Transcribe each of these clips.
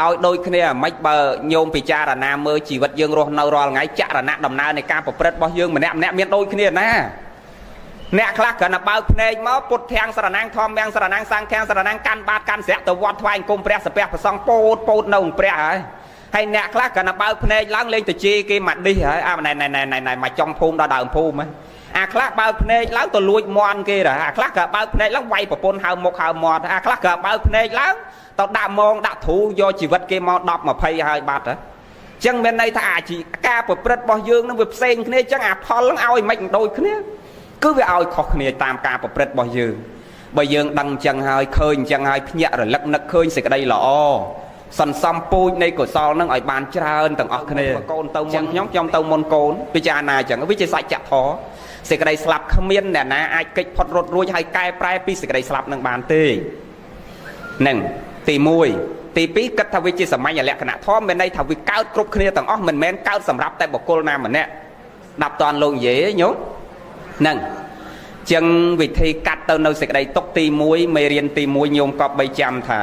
ឲ្យដូចគ្នាមិនបើញោមពិចារណាមើលជីវិតយើងរស់នៅរាល់ថ្ងៃចរណៈដំណើរនៃការប្រព្រឹត្តរបស់យើងម្នាក់ម្នាក់មានដូចគ្នាណាអ្នកខ្លះគ្រាន់តែបើកភ្នែកមកពុទ្ធធាំងសរណាំងធម្មយ៉ាងសរណាំងសង្ឃាំងសរណាំងកាន់បាតកាន់ស្រៈទៅវត្តថ្វាយអង្គមព្រះសាពះប្រសង់ពោតនៅព្រះហើយអ្នកខ្លះគ្រាន់តែបើកភ្នែកឡើងលេងទៅជាគេមកឌីហើយណែមកចុងភូមិដល់ដើមភូមិអាខ្លះបើកភ្នែកឡើងទៅលួចមន់គេដែរអាខ្លះក៏បើកភ្នែកឡើងវាយប្រពន្ធហៅមុខហៅមាត់អាខ្លះក៏បើកភ្នែកឡើងទៅដាក់មងដាក់ធូយកជីវិតគេមក10 20ហើយបាត់ហ៎ចឹងមានន័យថាការប្រព្រឹត្តរបស់យើងនឹងវាផ្សេងគ្នាចឹងអាផលនឹងឲ្យមិនដូចគ្នាគឺវាឲ្យខុសគ្នាតាមការប្រព្រឹត្តរបស់យើងបើយើងដឹងចឹងហើយឃើញចឹងហើយភ្ញាក់រលឹកនឹកឃើញសេចក្តីល្អសន្សំពូជនៃកុសលនឹងឲ្យបានច្រើនទាំងអស់គ្នាកូនទៅមុនខ្ញុំទៅមុនកូនពិចារណាចឹងវាជាសច្ចធម៌សេចក្តីស្លាប់គ្មានអ្នកណាអាចគេចផុតរត់រួចហើយកែប្រែពីសេចក្តីស្លាប់នឹងបានទេនឹងទី1ទី2គិតថាវាជាសមញ្ញលក្ខណៈធម៌មានន័យថាវាកើតគ្រប់គ្នាទាំងអស់មិនមែនកើតសម្រាប់តែបុគ្គលណាម្នាក់ដាប់តនលោកនិយាយញោមនឹងចឹងវិធីកាត់ទៅនៅសេចក្តីទុកទី1មេរៀនទី1ញោមក៏បីចាំថា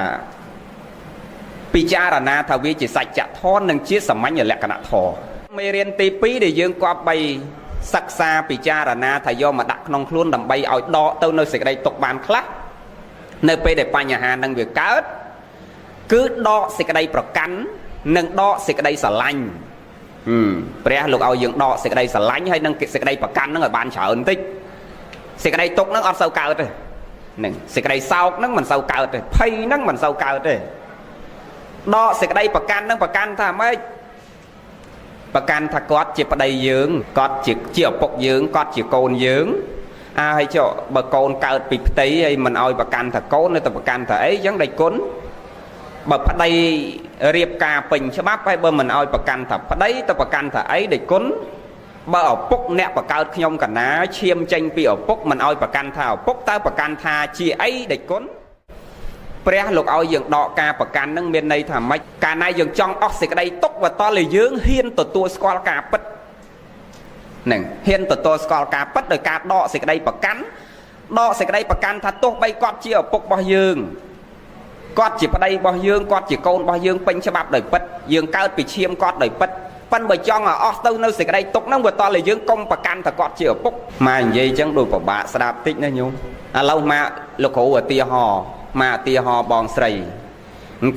ពិចារណាថាវាជាសច្ចធម៌និងជាសមញ្ញលក្ខណៈធម៌មេរៀនទី2ដែលយើងក៏បីសិក្សាពិចារណាថាយកមកដាក់ក្នុងខ្លួនដើម្បីឲ្យដកទៅនៅសេចក្តីទុកបានខ្លះនៅពេលដែលបញ្ហានឹងវាកើតគឺដកសេចក្តីប្រកាន់និងដកសេចក្តីស្រឡាញ់ព្រះលោកឲ្យយើងដកសេចក្តីស្រឡាញ់ហើយនិងសេចក្តីប្រកាន់នឹងឲ្យបានច្រើនបន្តិចសេចក្តីទុកនឹងអត់សូវកើតទេនឹងសេចក្តីសោកនឹងមិនសូវកើតទេភ័យនឹងមិនសូវកើតទេដកសេចក្តីប្រកាន់នឹងប្រកាន់ថាម៉េចប្រកាន់ថាគាត់ជាប្តីយើងគាត់ជាឪពុកយើងគាត់ជាកូនយើងហើយចុះបើកូនកើតពីផ្ទៃហើយមិនឲ្យប្រកាន់ថាកូននៅតែប្រកាន់ថាអីចឹងដេចគុណបើប្តីរៀបការពេញច្បាប់ហើយបើមិនឲ្យប្រកាន់ថាប្តីទៅប្រកាន់ថាអីដេចគុណបើឪពុកអ្នកបកើតខ្ញុំកណាឈាមចេញពីឪពុកមិនឲ្យប្រកាន់ថាឪពុកតើប្រកាន់ថាជាអីដេចគុណព្រះលោកឲ្យយើងដកការប្រកាន់នឹងមានន័យថាម៉េចកាលណាយើងចង់អស់សេចក្តីទុកវតលយើងហ៊ានទទួលស្គាល់ការពិតនឹងហ៊ានទទួលស្គាល់ការពិតដោយការដកសេចក្តីប្រកាន់ដកសេចក្តីប្រកាន់ថាទោះបីគាត់ជាឪពុករបស់យើងគាត់ជាប្តីរបស់យើងគាត់ជាកូនរបស់យើងពេញច្បាប់ដោយពិតយើងកើតពីឈាមគាត់ដោយពិតប៉ុន្តែបើចង់ឲ្យអស់ទៅនៅសេចក្តីទុកហ្នឹងវតលយើងកុំប្រកាន់ថាគាត់ជាឪពុកមកនិយាយអញ្ចឹងដូចពិបាកស្ដាប់តិចណាញោមឥឡូវមកលោកគ្រូឧទាហរណ៍មកឧទាហរណ៍បងស្រី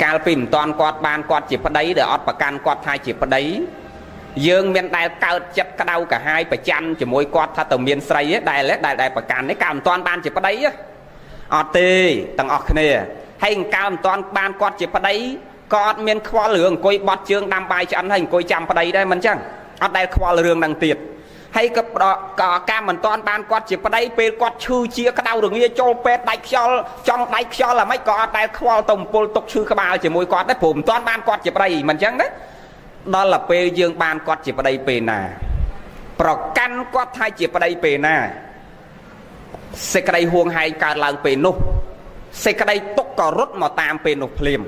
កាលពីមិនតាន់គាត់បានគាត់ជាប្តីដែលអត់ប្រកាន់គាត់ថាជាប្តីយើងមានដែលកើតចិត្តក្តៅកាហាយប្រច័ណ្ឌជាមួយគាត់ថាទៅមានស្រីដែលប្រកាន់នេះកាលមិនតាន់បានជាប្តីអត់ទេទាំងអស់គ្នាហើយកាលមិនតាន់បានគាត់ជាប្តីក៏អត់មានខ្វល់រឿងអង្គុយបត់ជើងដាំបាយឆ្អិនហើយអង្គុយចាំប្តីដែរមិនចឹងអត់ដែលខ្វល់រឿងហ្នឹងទៀតហើយក៏កាលមិនតាន់បានគាត់ជាប្តីពេលគាត់ឈឺជាក្តៅរងាចូលពេទ្យដាច់ខ្យល់ចង់ដាច់ខ្យល់អ្ហ្មិចក៏អត់ដែលខ្វល់ទៅអំពុលទុកឈឺក្បាលជាមួយគាត់ដែរព្រោះមិនតាន់បានគាត់ជាប្តីមិនចឹងទេដល់តែពេលយើងបានគាត់ជាប្តីពេលណាប្រកាន់គាត់ថាជាប្តីពេលណាសេចក្តីហួងហែងកើតឡើងពេលនោះសេចក្តីទុកក៏រត់មកតាមពេលនោះភ្លាម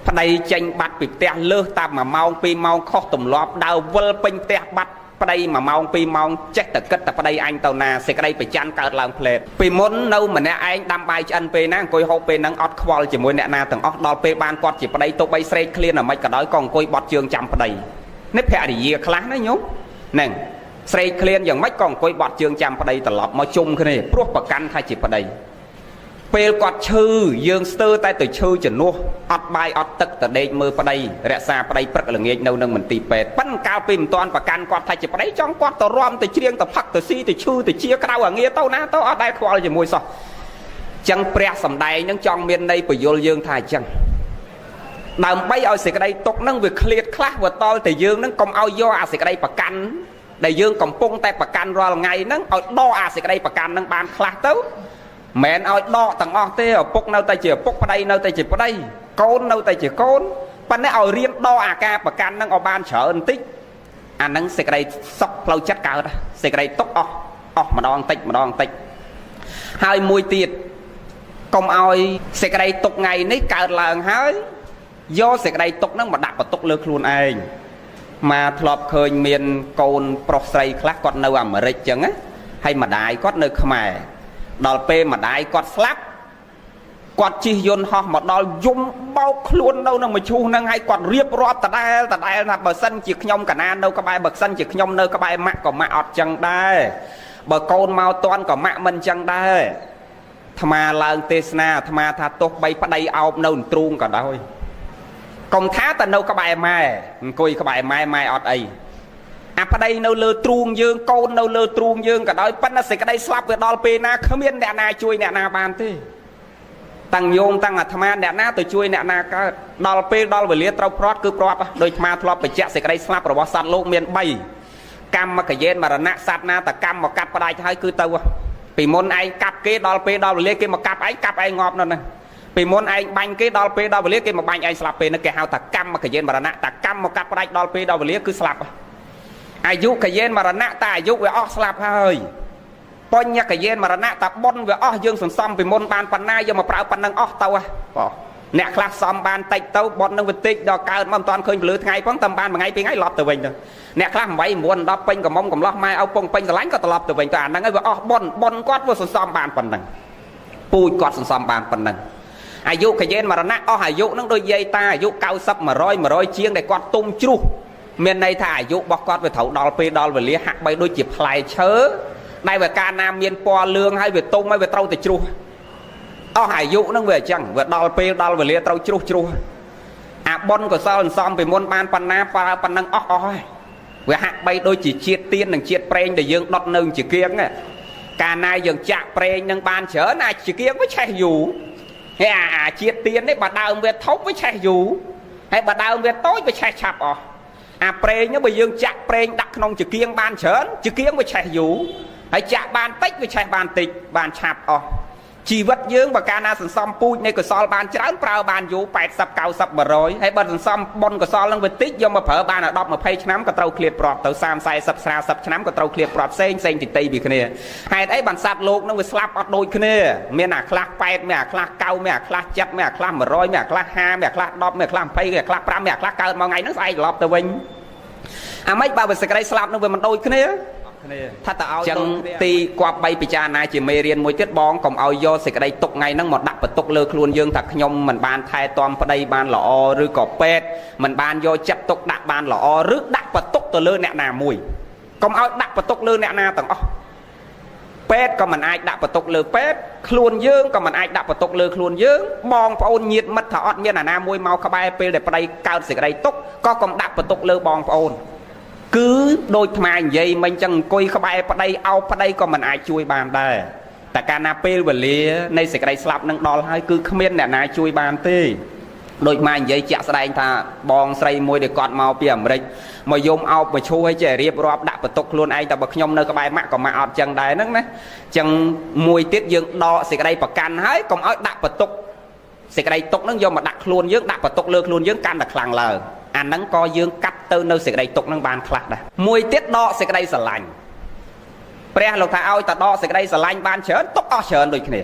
ប្តីចេញបាត់ពីផ្ទះលើសតាម1ម៉ោង2ម៉ោងខុសទម្លាប់ដើរវិលពេញផ្ទះបាត់ប្តី1ម៉ោង2ម៉ោងចេះតែគិតតែប្តីអញទៅណាសេចក្តីប្រច័ណ្ឌកើតឡើងផ្លែតពីមុននៅម្នាក់ឯងដាំបាយឆ្អិនពេលណាអង្គុយហូបពេលហ្នឹងអត់ខ្វល់ជាមួយអ្នកណាទាំងអស់ដល់ពេលបានគាត់ជាប្តីទៅបីស្រែកឃ្លានអ្មិចក៏ដោយក៏អង្គុយបត់ជើងចាំប្តីនេះភរិយាខ្លះណាញោមហ្នឹងស្រែកឃ្លានយ៉ាងម៉េចក៏អង្គុយបត់ជើងចាំប្តីត្រឡប់មកជុំគ្នាព្រោះប្រកាន់ថាជាប្តីពេលគាត់ឈឺយើងស្ទើរតែទៅឈឺជំនួសអត់បាយអត់ទឹកទៅដេកមើលប្តីរក្សាប្តីព្រឹកល្ងាចនៅនឹងមន្ទីរពេទ្យប៉ិនកាលពីមិនទាន់ប្រកាន់គាត់ថាជាប្តីចង់គាត់ទៅរំទៅច្រៀងទៅផឹកទៅស៊ីទៅឈឺទៅជាក្រៅអាងារទៅណាទៅអត់ដែលខ្វល់ជាមួយសោះចឹងព្រះសំដែងនឹងចង់មានន័យបញ្យលយើងថាអញ្ចឹងដើម្បីឲ្យសេចក្តីទុកនឹងវាឃ្លាតខ្លះវាតល់តែយើងនឹងកុំឲ្យយកអាសេចក្តីប្រកាន់ដែលយើងកំពុងតែប្រកាន់រាល់ថ្ងៃហ្នឹងឲ្យដកអាសេចក្តីប្រកាន់នឹងបានខ្លះទៅមិនឲ្យដកទាំងអស់ទេឪពុកនៅតែជាឪពុកប្តីនៅតែជាប្តីកូននៅតែជាកូនប៉ុន្តែឲ្យរៀនដកអាការប្រកាន់នឹងឲ្យបានច្រើនបន្តិចអានឹងសេចក្តីសុខផ្លូវចិត្តកើតសេចក្តីទុកអស់ម្ដងតិចម្ដងតិចហើយមួយទៀតកុំឲ្យសេចក្តីទុកថ្ងៃនេះកើតឡើងហើយយកសេចក្តីទុកនឹងមកដាក់បន្ទុកលើខ្លួនឯងមកធ្លាប់ឃើញមានកូនប្រុសស្រីខ្លះគាត់នៅអាមេរិកចឹងណាហើយម្ដាយគាត់នៅខ្មែរដល់ពេលម្ដាយគាត់ស្លាប់ គាត់ជិះយន្តហោះមកដល់យំបោកខ្លួននៅនឹងមឈូសនឹងឲ្យគាត់រៀបរាប់ដដែលថាបើសិនជាខ្ញុំកណាននៅក្បែរបើសិនជាខ្ញុំនៅក្បែរម៉ាក់ក៏ម៉ាក់អត់ចឹងដែរបើកូនមកតន់ក៏ម៉ាក់មិនចឹងដែរអាត្មាឡើងទេសនាអាត្មាថាទោះបីប្តីអោបនៅទ្រូងក៏ដោយកុំថាតែនៅក្បែរម៉ែអង្គុយក្បែរម៉ែអត់អីអាប្តីនៅលើទ្រូងយើងកូននៅលើទ្រូងយើងក៏ដោយប៉ុន្តែសេចក្តីស្លាប់វាដល់ពេលណាគ្មានអ្នកណាជួយអ្នកណាបានទេតាំងញោមតាំងអាត្មាអ្នកណាទៅជួយអ្នកណាកើតដល់ពេលដល់វេលាត្រូវព្រាត់គឺព្រាត់ដោយអាត្មាធ្លាប់បញ្ជាក់សេចក្តីស្លាប់របស់សត្វលោកមាន3កម្មមកយេនមរណៈសត្វណាតកម្មមកកាត់ផ្ដាច់ហើយគឺទៅពីមុនឯងកាប់គេដល់ពេលដល់វេលាគេមកកាប់ឯងកាប់ឯងងាប់នៅហ្នឹងពីមុនឯងបាញ់គេដល់ពេលដល់វេលាគេមកបាញ់ឯងស្លាប់ពេលហ្នឹងគេហៅថាកម្មមកយេនមរណៈតែកម្មមកកាត់ផ្ដាច់ដល់ពេលដល់វេលាគឺស្លាប់អាយុកយេនមរណៈតែអាយុវាអស់ស្លាប់ហើយបញ្ញកយេនមរណៈតែប៉ុនវាអស់យើងសន្សំពីមុនបានប៉ុណ្ណាយកមកប្រើប៉ុណ្ណឹងអស់ទៅបងអ្នកខ្លះសំបានតិចទៅប៉ុននឹងវាតិចដល់កើតមកមិនតាន់ឃើញពលឺថ្ងៃផងតែបានមួយថ្ងៃពីរថ្ងៃឡប់ទៅវិញទៅអ្នកខ្លះ8 9 10ពេញកំមុំកំឡោះម៉ែឪពងពេញស្រឡាញ់ក៏ត្រឡប់ទៅវិញទៅអាហ្នឹងហើយវាអស់ប៉ុនគាត់វាសន្សំបានប៉ុណ្ណឹងពូជគាត់សន្សំបានប៉ុណ្ណឹងអាយុកយេនមរណៈអស់អាយុហ្នឹងដូចយាយតាអាយុ90 100ជាងដែលគាត់ទុំជ្រុះមានន័យថាអាយុរបស់គាត់វាត្រូវដល់ពេលដល់វេលាហាក់បីដូចជាផ្លែឈើដែលវាកាលណាមានពណ៌លឿងហើយវាទុំហើយវាត្រូវតែជ្រុះអស់អាយុហ្នឹងវាអញ្ចឹងវាដល់ពេលដល់វេលាត្រូវជ្រុះអាបុណ្យកុសលសន្សំពីមុនបានប៉ុណ្ណាប្រើប៉ុណ្ណឹងអស់ហើយវាហាក់បីដូចជាជាតិទៀននិងជាតិប្រេងដែលយើងដុតនៅជាគៀងកាលណាយើងចាក់ប្រេងនឹងបានច្រើនអាចជាគៀងវាឆេះយូរហើយអាជាតិទៀននេះបើដើមវាធំវាឆេះយូរហើយបើដើមវាតូចវាឆេះឆាប់អស់អាប្រេងបើយើងចាក់ប្រេងដាក់ក្នុងជាគៀងបានច្រើនជាគៀងវាឆេះយូរហើយចាក់បានតិចវាឆេះបានតិចបានឆាប់អស់ជីវិតយើងបើកាលណាសន្សំពូជនៃកុសលបានច្រើនប្រើបានយូរ80 90 100ហើយបើសន្សំបុណ្យកុសលនឹងវាតិចយកមកប្រើបាន10 20ឆ្នាំក៏ត្រូវឃ្លាតព្រាត់ទៅ30 40 40ឆ្នាំក៏ត្រូវឃ្លាតព្រាត់ផ្សេងទីទីពីគ្នាហេតុអីបានសត្វលោកនឹងវាស្លាប់អត់ដូចគ្នាមានអាខ្លះ8មានអាខ្លះ9មានអាខ្លះ7មានអាខ្លះ100មានអាខ្លះ50មានអាខ្លះ10មានអាខ្លះ20មានអាខ្លះ5មានអាខ្លះកើតមកថ្ងៃហ្នឹងស្អែកត្រឡប់ទៅវិញអាម៉េចបើសេចក្តីស្លាប់នឹងវាមិនដូចគ្នាថាតើឲ្យចឹងទីគប្បីពិចារណាជាមេរៀនមួយទៀតបងកុំឲ្យយកសេចក្តីទុកថ្ងៃហ្នឹងមកដាក់បន្ទុកលើខ្លួនយើងថាខ្ញុំមិនបានថែទាំប្តីបានល្អឬក៏ពេទ្យមិនបានយកចិត្តទុកដាក់បានល្អឬដាក់បន្ទុកទៅលើអ្នកណាមួយកុំឲ្យដាក់បន្ទុកលើអ្នកណាទាំងអស់ពេទ្យក៏មិនអាចដាក់បន្ទុកលើពេទ្យខ្លួនយើងក៏មិនអាចដាក់បន្ទុកលើខ្លួនយើងបងប្អូនញាតិមិត្តថាអត់មានអាណាមួយមកក្បែរពេលដែលប្តីកើតសេចក្តីទុកក៏កុំដាក់បន្ទុកលើបងប្អូនគឺដូចថ្មនិយាយមិញចឹងអង្គុយក្បែរប្តីអោបប្តីក៏មិនអាចជួយបានដែរតែកាលណាពេលវេលានៃសេចក្តីស្លាប់នឹងដល់ហើយគឺគ្មានអ្នកណាជួយបានទេដូចម៉ែនិយាយជាក់ស្ដែងថាបងស្រីមួយដែលគាត់មកពីអាមេរិកមកយំអោបមកឈូឲ្យចេះរៀបរាប់ដាក់បន្ទុកខ្លួនឯងតែបើខ្ញុំនៅក្បែរម៉ាក់ក៏ម៉ាក់អត់ចឹងដែរហ្នឹងណាចឹងមួយទៀតយើងដកសេចក្តីប្រកាន់ហើយកុំឲ្យដាក់បន្ទុកសេចក្តីទុកហ្នឹងយកមកដាក់ខ្លួនយើងដាក់បន្ទុកលើខ្លួនយើងកាន់តែខ្លាំងឡើងអាហ្នឹងក៏យើងកាត់ទៅនៅសេចក្តីទុកហ្នឹងបានខ្លះដែរមួយទៀតដកសេចក្តីស្រឡាញ់ព្រះលោកថាឲ្យតែដកសេចក្តីស្រឡាញ់បានច្រើនទុកអស់ច្រើនដូចគ្នា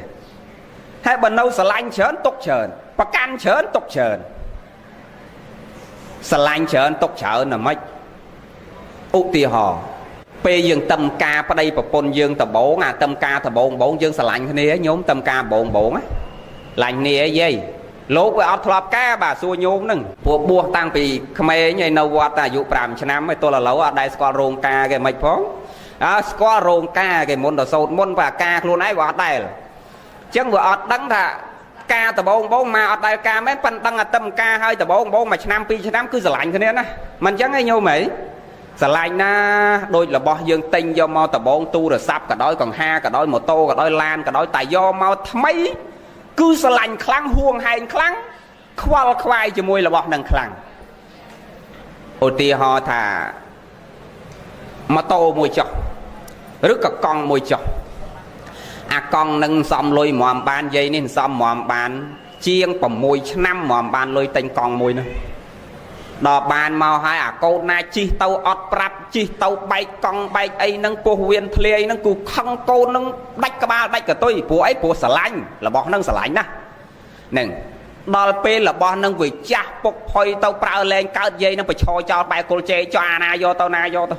ហើយបើនៅស្រឡាញ់ច្រើនទុកច្រើនប្រកាន់ច្រើនទុកច្រើនស្រឡាញ់ច្រើនទុកច្រើនណាម៉េចឧទាហរណ៍ពេលយើងតឹមការប្តីប្រពន្ធយើងដំបងអាតឹមការដំបងយើងស្រឡាញ់គ្នាញោមតឹមការបងណាឡាញ់គ្នាអីយាយលោកវាអត់ធ្លាប់ការបាទសួរញោមហ្នឹងពួកបួសតាំងពីក្មេងហើយនៅវត្តអាយុ5ឆ្នាំហើយទល់ឥឡូវអត់ដែលស្គាល់រោងការគេមិនផងស្គាល់រោងការគេមុនទៅសូត្រមុនបាទការខ្លួនឯងវាអត់ដែលអញ្ចឹងវាអត់ដឹងថាការដំបងមកអត់ដែលការមែនប៉ុន្តែដឹងអាតឹមការហើយដំបងមួយឆ្នាំ2ឆ្នាំគឺស្រឡាញ់គ្នាណាមិនអញ្ចឹងឯងញោមហីស្រឡាញ់ណាដូចរបស់យើងទិញយកមកដំបងទូរស័ព្ទក៏ដោយកង្ហាក៏ដោយម៉ូតូក៏ដោយឡានក៏ដោយតែយកមកថ្មីគឺស្រឡាញ់ខ្លាំងហួងហែងខ្លាំងខ្វល់ខ្វាយជាមួយរបស់នឹងខ្លាំងឧទាហរណ៍ថាម៉ូតូមួយចុះឬក៏កង់មួយចុះអាកង់នឹងសំលុយហ្មងបានយាយនេះសំហ្មងបានជាង6ឆ្នាំហ្មងបានលុយទិញកង់មួយនោះដល់បានមកហើយអាកូនណាជិះទៅអត់ប្រាប់ជិះទៅបែកកង់បែកអីហ្នឹងពោះវៀនធ្លាយហ្នឹងគូខឹងកូនហ្នឹងដាច់ក្បាលដាច់កតុយព្រោះអីព្រោះស្រឡាញ់របស់ហ្នឹងស្រឡាញ់ណាហ្នឹងដល់ពេលរបស់ហ្នឹងវាចាស់ពុកផុយទៅប្រើលែងកើតយាយហ្នឹងប្រឈរចោលបែកគល់ជេចោលអាណាយកទៅណាយកទៅ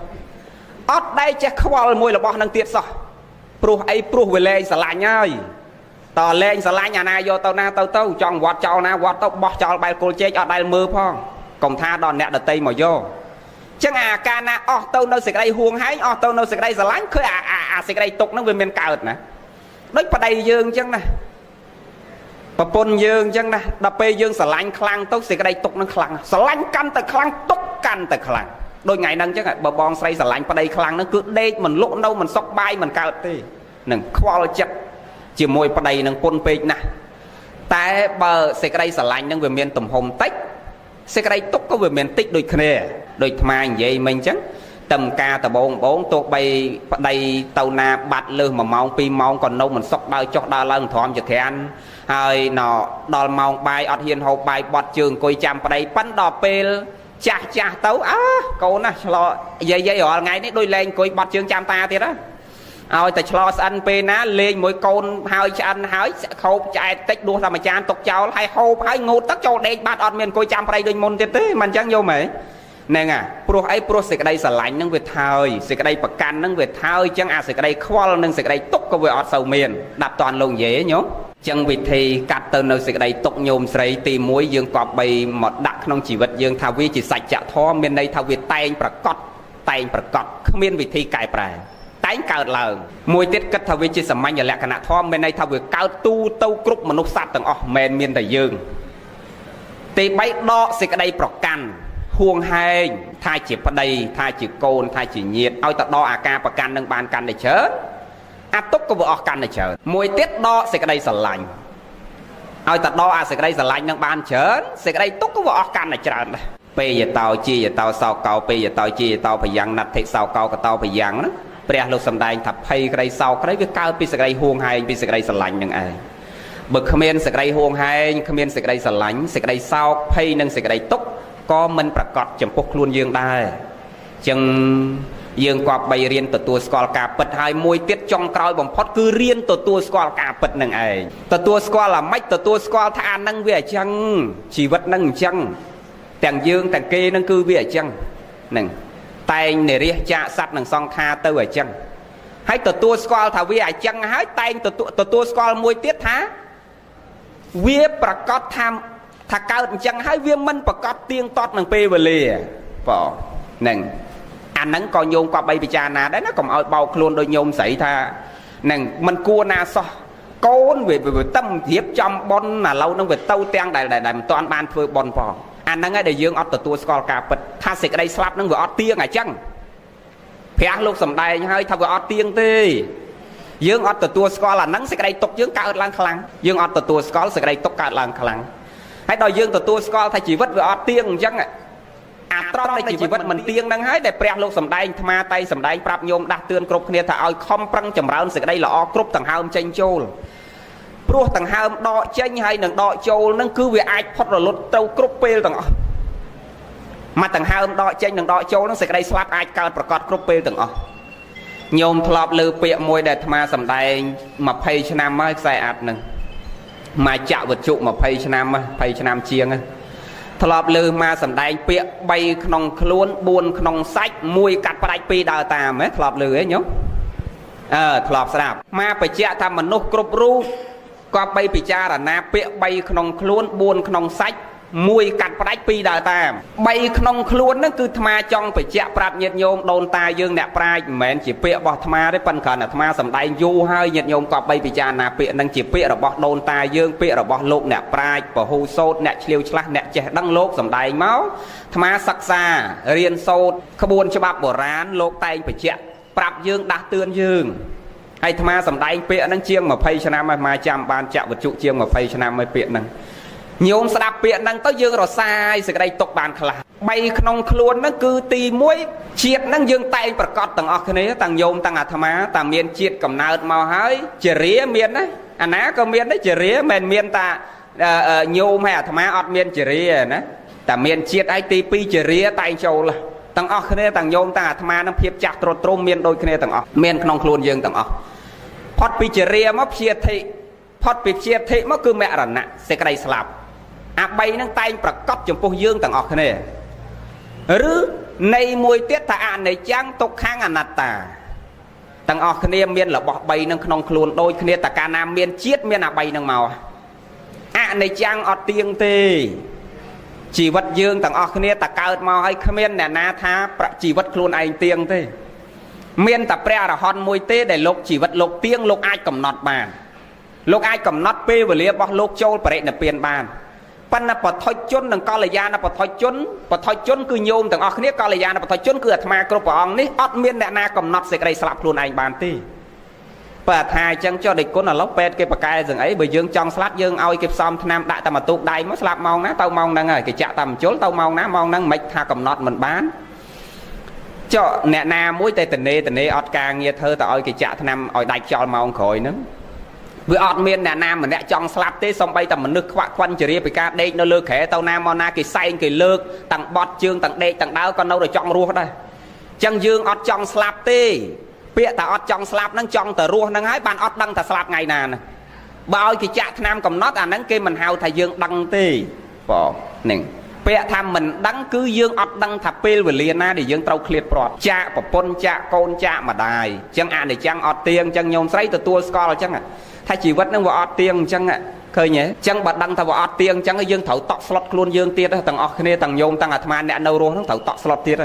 អត់ដែលចេះខ្វល់មួយរបស់ហ្នឹងទៀតសោះព្រោះអីព្រោះវាលែងស្រឡាញ់ហើយ តលេងស្រឡាញ់អាណាយកទៅណាទៅចង់វត្តចោលណាវត្តទៅបោះចោលបែលគល់ជែកអត់ដែលមើលផងកុំថាដល់អ្នកដតីមកយកចឹងអាការណាអស់ទៅនៅសេចក្តីហួងហែងអស់ទៅនៅសេចក្តីស្រឡាញ់ឃើញអាសេចក្តីទុកហ្នឹងវាមានកើតណាដូចប្តីយើងចឹងណាប្រពន្ធយើងចឹងណាដល់ពេលយើងស្រឡាញ់ខ្លាំងទៅសេចក្តីទុកនឹងខ្លាំងស្រឡាញ់កាន់តែខ្លាំងទុកកាន់តែខ្លាំងដូចថ្ងៃហ្នឹងចឹងបើបងស្រីស្រឡាញ់ប្តីខ្លាំងហ្នឹងគឺដេកមិនលក់នៅមិនសុខបាយមិនកើតទេនឹងខ្វល់ចិត្តជាមួយប្តីនឹងពុនពេកណាស់តែបើសេចក្តីស្រឡាញ់ហ្នឹងវាមានទំហំតិចសេចក្តីទុកក៏វាមានតិចដូចគ្នាដូចថ្មនិយាយមិញចឹងតំការដបងទោះបីប្តីទៅណាបាត់លើស1ម៉ោង2ម៉ោងក៏នៅមិនសុខដើរចុះដើរឡើងទ្រាំជាក្រានហើយដល់ម៉ោងបាយអត់ហ៊ានហូបបាយបត់ជើងអង្គុយចាំប្តីប៉ិនដល់ពេលចាស់ទៅកូនណាឆ្លោយាយរាល់ថ្ងៃនេះដូចលេងអង្គុយបត់ជើងចាំតាទៀតណាឲ្យតែឆ្លោស្អិនពេលណាលេងមួយកូនហើយឆ្អិនហើយខោបឆ្អែតតិចដួសតែមួយចានទុកចោលហើយហូបហើយងូតទឹកចូលដេកបាត់អត់មានអង្គុយចាំប្តីដូចមុនទៀតទេមិនអញ្ចឹងយល់មែនហ្នឹងព្រោះអីព្រោះសេចក្តីស្រឡាញ់ហ្នឹងវាថើយសេចក្តីប្រកាន់ហ្នឹងវាថើយអញ្ចឹងអាសេចក្តីខ្វល់និងសេចក្តីទុកក៏វាអត់សូវមានដាប់តាន់លោកនិយាយញោមអញ្ចឹងវិធីកាត់ទៅនៅសេចក្តីទុកញោមស្រីទី1យើងក៏បីមកដាក់ក្នុងជីវិតយើងថាវាជាសច្ចធម៌មានន័យថាវាតែងប្រកបគ្មានវិធីកែប្រែតែងកើតឡើងមួយទៀតគិតថាវាជាសាមញ្ញលក្ខណៈធម៌មានន័យថាវាកើតទូទៅគ្រប់មនុស្សសត្វទាំងអស់មិនមានតែយើងទី3ដកសេចក្តីប្រកាន់ហួងហែងថាជាប្តីថាជាកូនថាជាញាតិឲ្យទៅដកអាការប្រកាន់នឹងបានកាន់តែច្រើនអាទុកក៏វាអស់កាន់តែច្រើនមួយទៀតដកសេចក្តីស្រឡាញ់ឲ្យទៅដកអាសេចក្តីស្រឡាញ់នឹងបានច្រើនសេចក្តីទុកក៏វាអស់កាន់តែច្រើនដែរពេយតោជាយតោសោកោពេយតោជាយតោភយ៉ាងណដ្ឋិសោកោកតោភយ៉ាងហ្នឹងព្រះលោកសំដែងថាភ័យក្តីសោកក្តីវាកើតពីសេចក្តីហួងហែងពីសេចក្តីស្រឡាញ់នឹងឯងបើគ្មានសេចក្តីហួងហែងគ្មានសេចក្តីស្រឡាញ់សេចក្តីសោកភ័យនិងសេចក្តីទុក្ខក៏មិនប្រកបចំពោះខ្លួនយើងដែរចឹងយើងក៏បីរៀនទទួលស្គាល់ការពិតហើយមួយទៀតចុងក្រោយបំផុតគឺរៀនទទួលស្គាល់ការពិតនឹងឯងទទួលស្គាល់អាម៉េចទទួលស្គាល់ថាអានឹងវាអញ្ចឹងជីវិតនឹងអញ្ចឹងទាំងយើងទាំងគេនឹងគឺវាអញ្ចឹងហ្នឹងតែងនិរិះចាកសត្វនឹងសង្ខារទៅអញ្ចឹងហើយទទួលស្គាល់ថាវាអញ្ចឹងហើយតែងទទួលស្គាល់មួយទៀតថាវាប្រកបថាកើតអញ្ចឹងហើយវាមិនប្រកបទៀងទាត់នឹងពេលវេលាបងហ្នឹងអាហ្នឹងក៏ញោមក៏បីពិចារណាដែរណាកុំឲ្យបោកខ្លួនដោយញោមស្រីថាហ្នឹងមិនគួរណាសោះកូនវាតឹមរៀបចំប៉ុនឥឡូវហ្នឹងវាទៅទាំងដែលមិនទាន់បានធ្វើប៉ុនផងអាហ្នឹងឯងដែលយើងអត់ទទួលស្គាល់ការពិតថាសេចក្តីស្លាប់ហ្នឹងវាអត់ទៀងអញ្ចឹងព្រះលោកសំដែងហើយថាវាអត់ទៀងទេយើងអត់ទទួលស្គាល់អាហ្នឹងសេចក្តីទុកយើងកើតឡើងខ្លាំងយើងអត់ទទួលស្គាល់សេចក្តីទុកកើតឡើងខ្លាំងហើយដល់យើងទទួលស្គាល់ថាជីវិតវាអត់ទៀងអញ្ចឹងអាត្រង់នៃជីវិតមិនទៀងហ្នឹងហើយដែលព្រះលោកសំដែងអាត្មាតែសំដែងប្រាប់ញោមដាស់តឿនគ្រប់គ្នាថាឲ្យខំប្រឹងចម្រើនសេចក្តីល្អគ្រប់ដង្ហើមចេញចូលព្រោះដង្ហើមដកចេញហើយនឹងដកចូលហ្នឹងគឺវាអាចផុតរលត់ទៅគ្រប់ពេលទាំងអស់មកដង្ហើមដកចេញនឹងដកចូលហ្នឹងសេចក្តីស្លាប់អាចកើតប្រកបគ្រប់ពេលទាំងអស់ញោមធ្លាប់លើពាក្យមួយដែលអាត្មាសំដែង20ឆ្នាំហើយខ្សែអាត់ហ្នឹងមកចាក់វត្ថុ20ឆ្នាំ20ឆ្នាំជាងធ្លាប់លើមកសំដែងពាក្យ3ក្នុងខ្លួន4ក្នុងសាច់1កាត់ផ្ដាច់2ដើរតាមធ្លាប់លើហ៎ញោមធ្លាប់ស្ដាប់មកបញ្ជាក់ថាមនុស្សគ្រប់រូបក៏បីពិចារណាពាក្យ3ក្នុងខ្លួន4ក្នុងសាច់1កាត់ផ្ដាច់2ដើរតាម3ក្នុងខ្លួនហ្នឹងគឺអាត្មាចង់បញ្ជាក់ប្រាប់ញាតិញោមដូនតាយើងអ្នកប្រាជ្ញមិនមែនជាពាក្យរបស់អាត្មាទេប៉ុន្តែគ្រាន់តែអាត្មាសំដែងយូរហើយញាតិញោមក៏បីពិចារណាពាក្យហ្នឹងជាពាក្យរបស់ដូនតាយើងពាក្យរបស់លោកអ្នកប្រាជ្ញពហុសោតអ្នកឆ្លៀវឆ្លាស់អ្នកចេះដឹងលោកសំដែងមកអាត្មាសិក្សារៀនសូត្រក្បួនច្បាប់បុរាណលោកតែងបញ្ជាក់ប្រាប់យើងដាស់តឿនយើងហើយអាត្មាសំដែងពាក្យហ្នឹងជាង20ឆ្នាំហើយអាត្មាចាំបានចាក់វត្ថុជាង20ឆ្នាំហើយពាក្យហ្នឹងញោមស្ដាប់ពាក្យហ្នឹងទៅយើងរសាយសេចក្តីទុកបានខ្លះ3ក្នុងខ្លួនហ្នឹងគឺទី1ជាតិហ្នឹងយើងតែងប្រកាសទាំងអស់គ្នាទាំងញោមទាំងអាត្មាតែមានជាតិកំណើតមកហើយជារាមានណាអាណាក៏មានដែរជារាមិនមានតាញោមហើយអាត្មាអត់មានជារាណាតែមានជាតិឯទី2ជារាតែងចូលទាំងអស់គ្នាទាំងញោមទាំងអាត្មានឹងភាពចាស់ត្រុតត្រោមមានដូចគ្នាទាំងអស់មានក្នុងខ្លួនយើងទាំងអស់ផុតពីជារាមកព្យាធិផុតពីព្យាធិមកគឺមរណៈសេចក្តីស្លាប់អា3ហ្នឹងតែងប្រកបចំពោះយើងទាំងអស់គ្នាឬនៃមួយទៀតថាអនិច្ចំទុក្ខំអនត្តា ទាំងអស់គ្នាមានរបស់3នឹងក្នុងខ្លួនដូចគ្នាតែកាលណាមានជាតិមានអា3នឹងមកអនិច្ចំអត់ទៀងទេជីវិតយើងទាំងអស់គ្នាតែកើតមកហើយគ្មានអ្នកណាថាជីវិតខ្លួនឯងទៀងទេមានតែព្រះអរហន្តមួយទេដែលលោកជីវិតលោកទៀងលោកអាចកំណត់បានលោកអាចកំណត់ពេលវេលារបស់លោកចូលបរិនិព្វានបានប៉ុន្តែបឋិជននិងកល្យាណបឋិជនគឺញោមទាំងអស់គ្នាកល្យាណបឋិជនគឺអាត្មាគ្រប់ព្រះអង្គនេះអត់មានអ្នកណាកំណត់សេចក្តីស្លាប់ខ្លួនឯងបានទេបើថាអញ្ចឹងចុះដូចគុណឥឡូវពេទ្យគេប្រកែស្ងអីបើយើងចង់ស្លាប់យើងឲ្យគេផ្សំថ្នាំដាក់តែមកទូកដៃមកស្លាប់ម៉ោងណាទៅម៉ោងហ្នឹងហើយគេចាក់តាមជុលទៅម៉ោងណាម៉ោងហ្នឹងមិនថាកំណត់មិនបានចុះអ្នកណាមួយតែតនេអត់ការងារធ្វើទៅឲ្យគេចាក់ថ្នាំឲ្យដាច់ចោលម៉ោងក្រោយហ្នឹងវាអត់មានអ្នកណាម្នាក់ចង់ស្លាប់ទេសំបីតែមនុស្សខ្វាក់ខ្វិនជារៀបពីការដេកនៅលើក្រែទៅណាមកណាគេសែងគេលើកទាំងបត់ជើងទាំងដេកទាំងដើរក៏នៅតែចង់រស់ដែរអញ្ចឹងយើងអត់ចង់ស្លាប់ទេពាក្យតែអត់ចង់ស្លាប់ហ្នឹងចង់តែរស់ហ្នឹងហើយបានអត់ដឹងថាស្លាប់ថ្ងៃណាណាបើឲ្យគេចាក់ថ្នាំកំណត់អាហ្នឹងគេមិនហៅថាយើងដឹងទេបងហ្នឹងពាក្យថាមិនដឹងគឺយើងអត់ដឹងថាពេលវេលាណាដែលយើងត្រូវឃ្លាតព្រាត់ចាក់ប្រពន្ធចាក់កូនចាក់ម្ដាយអញ្ចឹងអនិច្ចំអត់ទៀងអញ្ចឹងញោមស្រីទទួលស្គាល់អញ្ចឹងថាជីវិតហ្នឹងវាអត់ទៀងអញ្ចឹងឃើញទេអញ្ចឹងបើដឹងថាវាអត់ទៀងអញ្ចឹងយើងត្រូវតក់ស្លុតខ្លួនយើងទៀតទាំងអស់គ្នាទាំងញោមទាំងអាត្មាអ្នកនៅរស់ហ្នឹងត្រូវតក់ស្លុតទៀត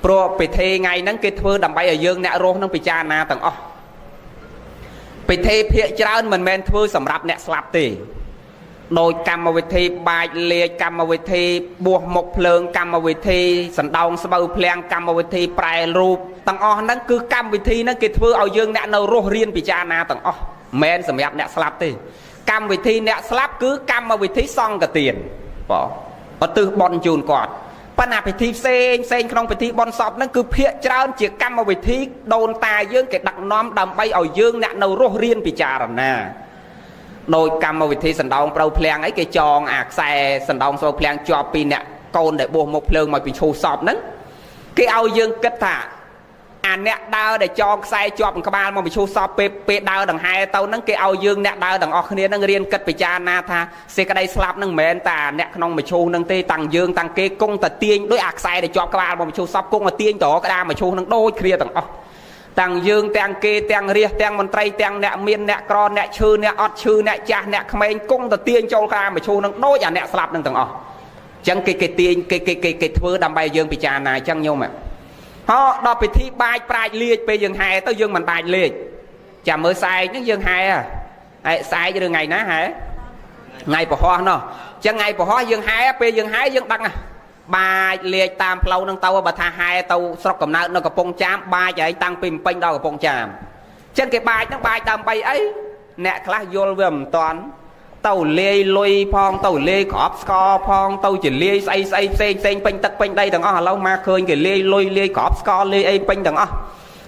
ព្រោះពិធីថ្ងៃហ្នឹងគេធ្វើដើម្បីឲ្យយើងអ្នករស់ហ្នឹងពិចារណាទាំងអស់ពិធីភាគច្រើនមិនមែនធ្វើសម្រាប់អ្នកស្លាប់ទេដោយកម្មវិធីបាចលេខកម្មវិធីបួសមុខភ្លើងកម្មវិធីសណ្ដោងស្បូវភ្លៀងកម្មវិធីប្រែរូបទាំងអស់ហ្នឹងគឺកម្មវិធីហ្នឹងគេធ្វើឲ្យយើងអ្នកនៅរស់រៀនពិចារណាទាំងអស់មិនសម្រាប់អ្នកស្លាប់ទេកម្មវិធីអ្នកស្លាប់គឺកម្មវិធីសង្ឃទានបងឧទ្ទិសបុណ្យជូនគាត់ប៉ុន្តែពិធីផ្សេងក្នុងពិធីបុណ្យសពហ្នឹងគឺភាគច្រើនជាកម្មវិធីដូនតាយើងគេដឹកនាំដើម្បីឲ្យយើងអ្នកនៅរស់រៀនពិចារណាដោយកម្មវិធីសណ្ដោងប្រៅភ្លាំងអីគេចងអាខ្សែសណ្ដោងស្រូវភ្លាំងជាប់ពីអ្នកកូនដែលបួសមុខភ្លើងមកពីឈូសពហ្នឹងគេឲ្យយើងគិតថាអាអ្នកដើរដែលចងខ្សែជាប់ក្បាលមកពីឈូសពពេលដើរដង្ហែទៅហ្នឹងគេឲ្យយើងអ្នកដើរទាំងអស់គ្នាហ្នឹងរៀនគិតពិចារណាថាសេចក្តីស្លាប់ហ្នឹងមិនមែនតែអ្នកក្នុងមឈូសហ្នឹងទេតាំងយើងតាំងគេគង់តែទាញដោយអាខ្សែដែលជាប់ក្បាលមកពីឈូសពគង់តែទាញតរក្តារមឈូសហ្នឹងដូចគ្នាទាំងអស់តាំងយើងទាំងគេទាំងរាជទាំងមន្ត្រីទាំងអ្នកមានអ្នកក្រអ្នកឈឺអ្នកអត់ឈឺអ្នកចាស់អ្នកក្មេងគង់តែទាញចូលក្តារមឈូសហ្នឹងដូចអាអ្នកស្លាប់ហ្នឹងទាំងអស់អញ្ចឹងគេទាញគេធ្វើដើម្បីឲ្យយើងពិចារណាអញ្ចឹងញោមហោដល់ពិធីបាចប្រាជ្ញលាជពេលយើងហែទៅយើងមិនបាចលេជចាំមើលសែកហ្នឹងយើងហែហើយសែកឬថ្ងៃណាហែថ្ងៃពហោះនោះអញ្ចឹងថ្ងៃពហោះយើងហែពេលយើងហែយើងដឹងបាចលេជតាមផ្លូវហ្នឹងទៅបើថាហែទៅស្រុកកំណើតនៅកំពង់ចាមបាចហើយតាំងពីម្ពិញដល់កំពង់ចាមអញ្ចឹងគេបាចហ្នឹងបាចដើម្បីអីអ្នកខ្លះយល់វាមិនតាន់ទៅលាយលុយផងទៅលាយក្របស្ករផងទៅជាលាយស្អីផ្សេងពេញទឹកពេញដីទាំងអស់ឥឡូវមកឃើញគេលាយលុយលាយក្របស្ករលាយអីពេញទាំងអស់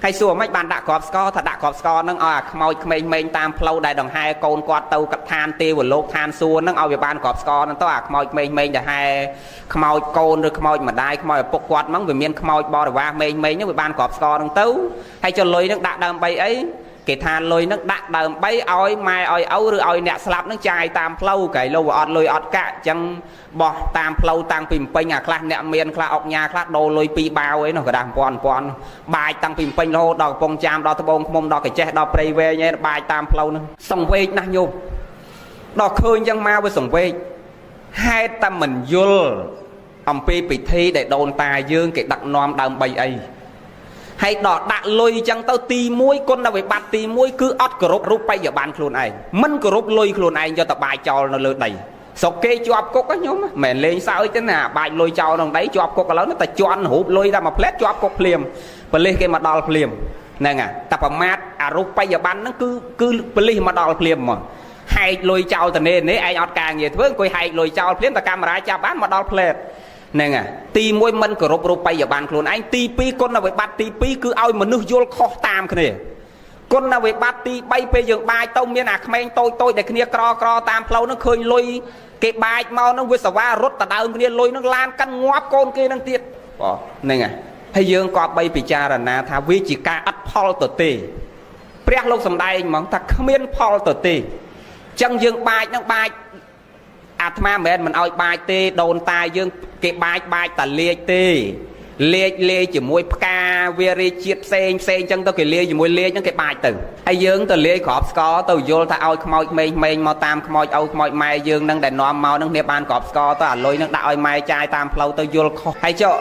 ហើយសួរមិនបានដាក់ក្របស្ករថាដាក់ក្របស្ករហ្នឹងឲ្យអាខ្មោចក្មេងៗតាមផ្លូវដែលដង្ហែកូនគាត់ទៅកឋានទេវលោកឋានសួគ៌ហ្នឹងឲ្យវាបានក្របស្ករហ្នឹងទៅអាខ្មោចក្មេងៗដែលហែខ្មោចកូនឬខ្មោចម្ដាយខ្មោចឪពុកគាត់ហ្នឹងវាមានខ្មោចបរិវារក្មេងៗហ្នឹងវាបានក្របស្ករហ្នឹងទៅហើយចុះលុយហ្នឹងដាក់ដើម្បីអីគេថាលុយហ្នឹងដាក់ដើម្បីឲ្យម៉ែឲ្យឪឬឲ្យអ្នកស្លាប់ហ្នឹងចាយតាមផ្លូវកែលោវាអត់លុយអត់កាក់អញ្ចឹងបោះតាមផ្លូវតាំងពីម្ពិញអាខ្លះអ្នកមានខ្លះអុកញ៉ាខ្លះដូរលុយ2បាវអីនោះក៏ដាក់ពាន់បាចតាំងពីម្ពិញរហូតដល់កំពង់ចាមដល់ត្បូងឃ្មុំដល់កាចេះដល់ព្រៃវែងឯងបាចតាមផ្លូវហ្នឹងសង្វេគណាស់ញោមដល់ឃើញអញ្ចឹងមកវាសង្វេគហេតុតែមិនយល់អំពីពិធីដែលដូនតាយើងគេដឹកនាំដើម្បីអីហើយដល់ដាក់លុយអញ្ចឹងទៅទី1គុណវិបត្តិទី1គឺអត់គោរពរូបិយប័ណ្ណខ្លួនឯងមិនគោរពលុយខ្លួនឯងយកទៅបាចចោលនៅលើដីស្រុកគេជាប់គុកញោមមិនមែនលេងសើចទេណាបាចលុយចោលក្នុងដីជាប់គុកឥឡូវតែជន់រូបលុយតែមួយផ្លែតជាប់គុកភ្លាមប៉ូលីសគេមកដល់ភ្លាមហ្នឹងតែប្រមាថអារូបិយប័ណ្ណហ្នឹងគឺប៉ូលីសមកដល់ភ្លាមមកហែកលុយចោលតនេះឯងអត់ការងារធ្វើអង្គុយហែកលុយចោលភ្លាមតែកាមេរ៉ាចាប់បានមកដល់ផ្លែតហ្នឹងទី1មិនគោរពរូបិយប័ណ្ណខ្លួនឯងទី2គុណវិបត្តិទី2គឺឲ្យមនុស្សយល់ខុសតាមគ្នាគុណវិបត្តិទី3ពេលយើងបាចទៅមានអាក្មេងតូចដែលគ្នាក្រតាមផ្លូវហ្នឹងឃើញលុយគេបាចមកហ្នឹងវាសវ៉ារត់ទៅដើមគ្នាលុយហ្នឹងឡានកាន់ងាប់កូនគេហ្នឹងទៀតបងហ្នឹងហើយយើងក៏បីពិចារណាថាវាជាការអត់ផលទៅទេព្រះលោកសំដែងហ្មងថាគ្មានផលទៅទេអញ្ចឹងយើងបាចហ្នឹងបាចអាត្មាមិនមែនឲ្យបាចទេដូនតាយើងគេបាចតែលេខទេលេខជាមួយផ្កា វារីជាតិផ្សេងចឹងទៅគេលាយជាមួយលាយហ្នឹងគេបាច់ទៅហើយយើងទៅលាយក្របស្ករទៅយល់ថាឲ្យខ្មោចក្មេងមកតាមខ្មោចឪខ្មោចម៉ែយើងហ្នឹងដែលនាំមកហ្នឹងគ្នាបានក្របស្ករទៅអាលុយហ្នឹងដាក់ឲ្យម៉ែចាយតាមផ្លូវទៅយល់ខុសហើយចុះ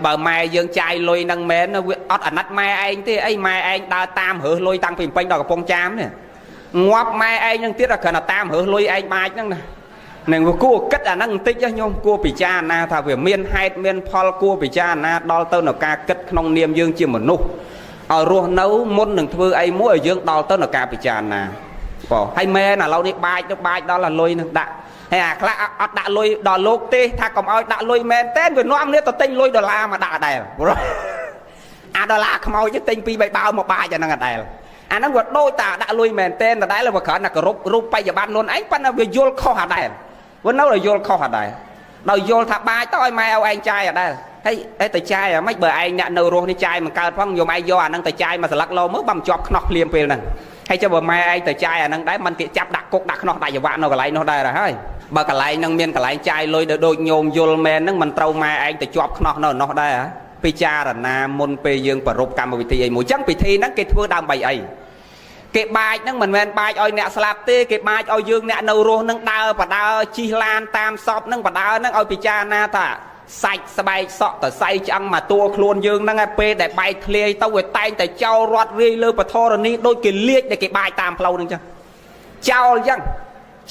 បើម៉ែយើងចាយលុយហ្នឹងមែនវាអត់អាណិតម៉ែឯងទេអីម៉ែឯងដើរតាមរើសលុយតាំងពីពេញដល់កំពង់ចាមនេះងាប់ម៉ែឯងហ្នឹងទៀតគ្រាន់តែតាមរើសលុយឯងបាច់ហ្នឹងណានឹងគួរគិតអាហ្នឹងបន្តិចញោមគួរពិចារណាថាវាមានហេតុមានផលគួរពិចារណាដល់ទៅនៅការគិតក្នុងនាមយើងជាមនុស្សឲ្យរស់នៅមុននឹងធ្វើអីមួយឲ្យយើងដល់ទៅនៅការពិចារណាបងហើយមែនឥឡូវនេះបាច់ដល់អាលុយនឹងដាក់ហើយអាខ្លះអត់ដាក់លុយដល់លោកទេថាកុំឲ្យដាក់លុយមែនតែវានាំគ្នាទៅទិញលុយដុល្លារមកដាក់ដែរអាដុល្លារខ្មោចទិញ2 3 បាវមកបាច់អាហ្នឹងអដែរអាហ្នឹងវាដូចតាដាក់លុយមែនតែដដែលវាគ្រាន់តែគោរពរូបបច្ចុប្បន្នខ្លួនឯងប៉ុន្តែវាយល់ខុសអដែរវានៅតែយល់ខុសអដែរដោយយល់ថាបាច់ទៅឲ្យម៉ែឲ្យឯងចាយអដែរហើយទៅចាយអាម៉េចបើឯងអ្នកនៅរស់នេះចាយមិនកើតផងយកឯងយកអាហ្នឹងទៅចាយមកស្លឹកលោមើលបើមិនជាប់ខ្នោះភ្លាមពេលហ្នឹងហើយចុះបើម៉ែឯងទៅចាយអាហ្នឹងដែរមិនគេចាប់ដាក់គុកដាក់ខ្នោះដាក់ច្រវាក់នៅកន្លែងនោះដែរហើយបើកន្លែងហ្នឹងមានកន្លែងចាយលុយដូចញោមយល់មែនហ្នឹងមិនត្រូវម៉ែឯងទៅជាប់ខ្នោះនៅនោះដែរពិចារណាមុនពេលយើងប្ររពកម្មវិធីអីមួយចឹងពិធីហ្នឹងគេធ្វើដើម្បីអីគេបាចហ្នឹងមិនមែនបាចឲ្យអ្នកស្លាប់ទេគេបាចឲ្យយើងអ្នកនៅរស់ហ្នឹងដើរបដើជិះឡានតាមសពហ្នឹងបដើហ្នឹងឲ្យពិចារណាថាសាច់ស្បែកសក់តសៃឆ្អឹងមកតួខ្លួនយើងហ្នឹងឯពេលដែលបែកធ្លាយទៅវាតែងតែចោលរត់រាយលើពធរនីដូចគេលាជដែលគេបាចតាមផ្លូវហ្នឹងចឹងចោលចឹង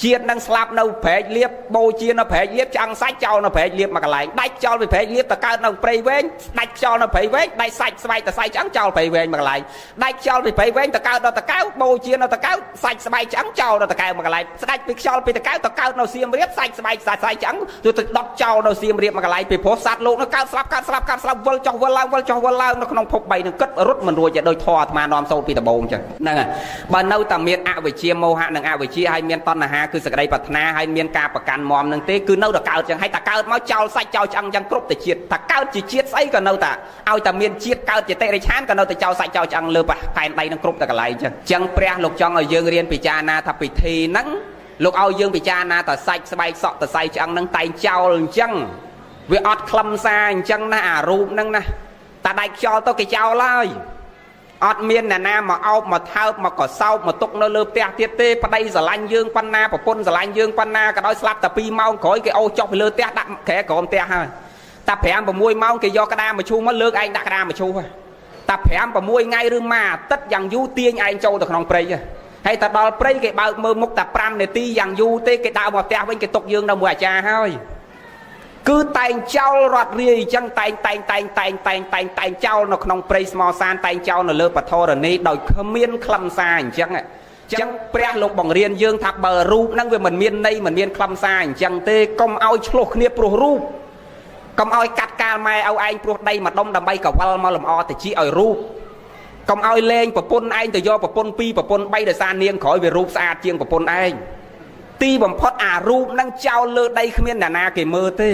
ជាតិនឹងស្លាប់នៅព្រែកលៀបបូជានៅព្រែកលៀបឆ្អឹងសាច់ចោលនៅព្រែកលៀបមកកន្លែងដាច់ចោលពីព្រែកលៀបទៅកើតនៅព្រៃវែងដាច់ចោលនៅព្រៃវែងដាច់សាច់ស្បែកតសៃឆ្អឹងចោលព្រៃវែងមកកន្លែងដាច់ចោលពីព្រៃវែងទៅកើតដល់តកៅបូជានៅតកៅសាច់ស្បែកឆ្អឹងចោលដល់តកៅមកកន្លែងស្ដាច់ពីខ្យល់ពីតកៅទៅកើតនៅសៀមរាបសាច់ស្បែកសាច់ឆ្អឹងទៅដុតចោលនៅសៀមរាបមកកន្លែងពីព្រោះសត្វលោកនៅកើតស្លាប់វិលចុះវិលឡើងនៅក្នុងភព3នឹងគិតរត់មិនរួចដោយធម៌អាត្មានាំសូត្រពីដំបូងចឹងហ្នឹងហើយបើនៅតែមានអវិជ្ជាមោហៈនិងអវិជ្ជាហើយមានតណ្ហាគឺសក្តីប្រាថ្នាហើយមានការប្រកាន់មមនឹងទេគឺនៅតែកើតចឹងហើយតែកើតមកចោលសាច់ចោលឆ្អឹងចឹងគ្រប់តែជាតិតែកើតជាជាតិស្អីក៏នៅតែឲ្យតែមានជាតិកើតជាតិរិឆានក៏នៅតែចោលសាច់ចោលឆ្អឹងលើផែនដីនឹងគ្រប់តែកន្លែងចឹងព្រះលោកចង់ឲ្យយើងរៀនពិចារណាថាពិធីហ្នឹងលោកឲ្យយើងពិចារណាតែសាច់ស្បែកសក់តសៃឆ្អឹងហ្នឹងតែងចោលអញ្ចឹងវាអត់ខ្លឹមសារអញ្ចឹងណាអារូបហ្នឹងណាតែដាច់ខ្យល់ទៅគេចោលហើយអត់មានអ្នកណាមកអោបមកថើបមកកសោបមកទុកនៅលើផ្ទះទៀតទេប្តីស្រឡាញ់យើងប៉ុណ្ណាប្រពន្ធស្រឡាញ់យើងប៉ុណ្ណាក៏ដោយស្លាប់តែ2ម៉ោងក្រោយគេអូសចុះពីលើផ្ទះដាក់ក្រែក្រោមផ្ទះហើយតែ5 6ម៉ោងគេយកក្តារមឈូសមកលើកឯងដាក់ក្តារមឈូសហើយតែ5 6ថ្ងៃឬមួយអាទិត្យយ៉ាងយូរទាញឯងចូលទៅក្នុងព្រៃហើយតែដល់ព្រៃគេបើកមើលមុខតែ5នាទីយ៉ាងយូរទេគេដើរមកផ្ទះវិញគេទុកយើងនៅមួយអាចារ្យហើយគឺតែងចោលរត់រាយអញ្ចឹងតែងចោលនៅក្នុងព្រៃស្មោសានតែងចោលនៅលើបធរណីដោយគ្មានខ្លឹមសារអញ្ចឹងព្រះលោកបង្រៀនយើងថាបើរូបហ្នឹងវាមិនមានន័យមិនមានខ្លឹមសារអញ្ចឹងទេកុំឲ្យឆ្លោះគ្នាព្រោះរូបកុំឲ្យកាត់កាលម៉ែឲ្យឯងព្រោះដីមួយដុំដើម្បីកវលមកលំអតិចឲ្យរូបកុំឲ្យលេងប្រពន្ធឯងទៅយកប្រពន្ធ2ប្រពន្ធ3ដោយសារនាងក្រោយវារូបស្អាតជាងប្រពន្ធឯងទីបំផុតអារូបហ្នឹងចោលលើដីគ្មានអ្នកណាគេមើលទេ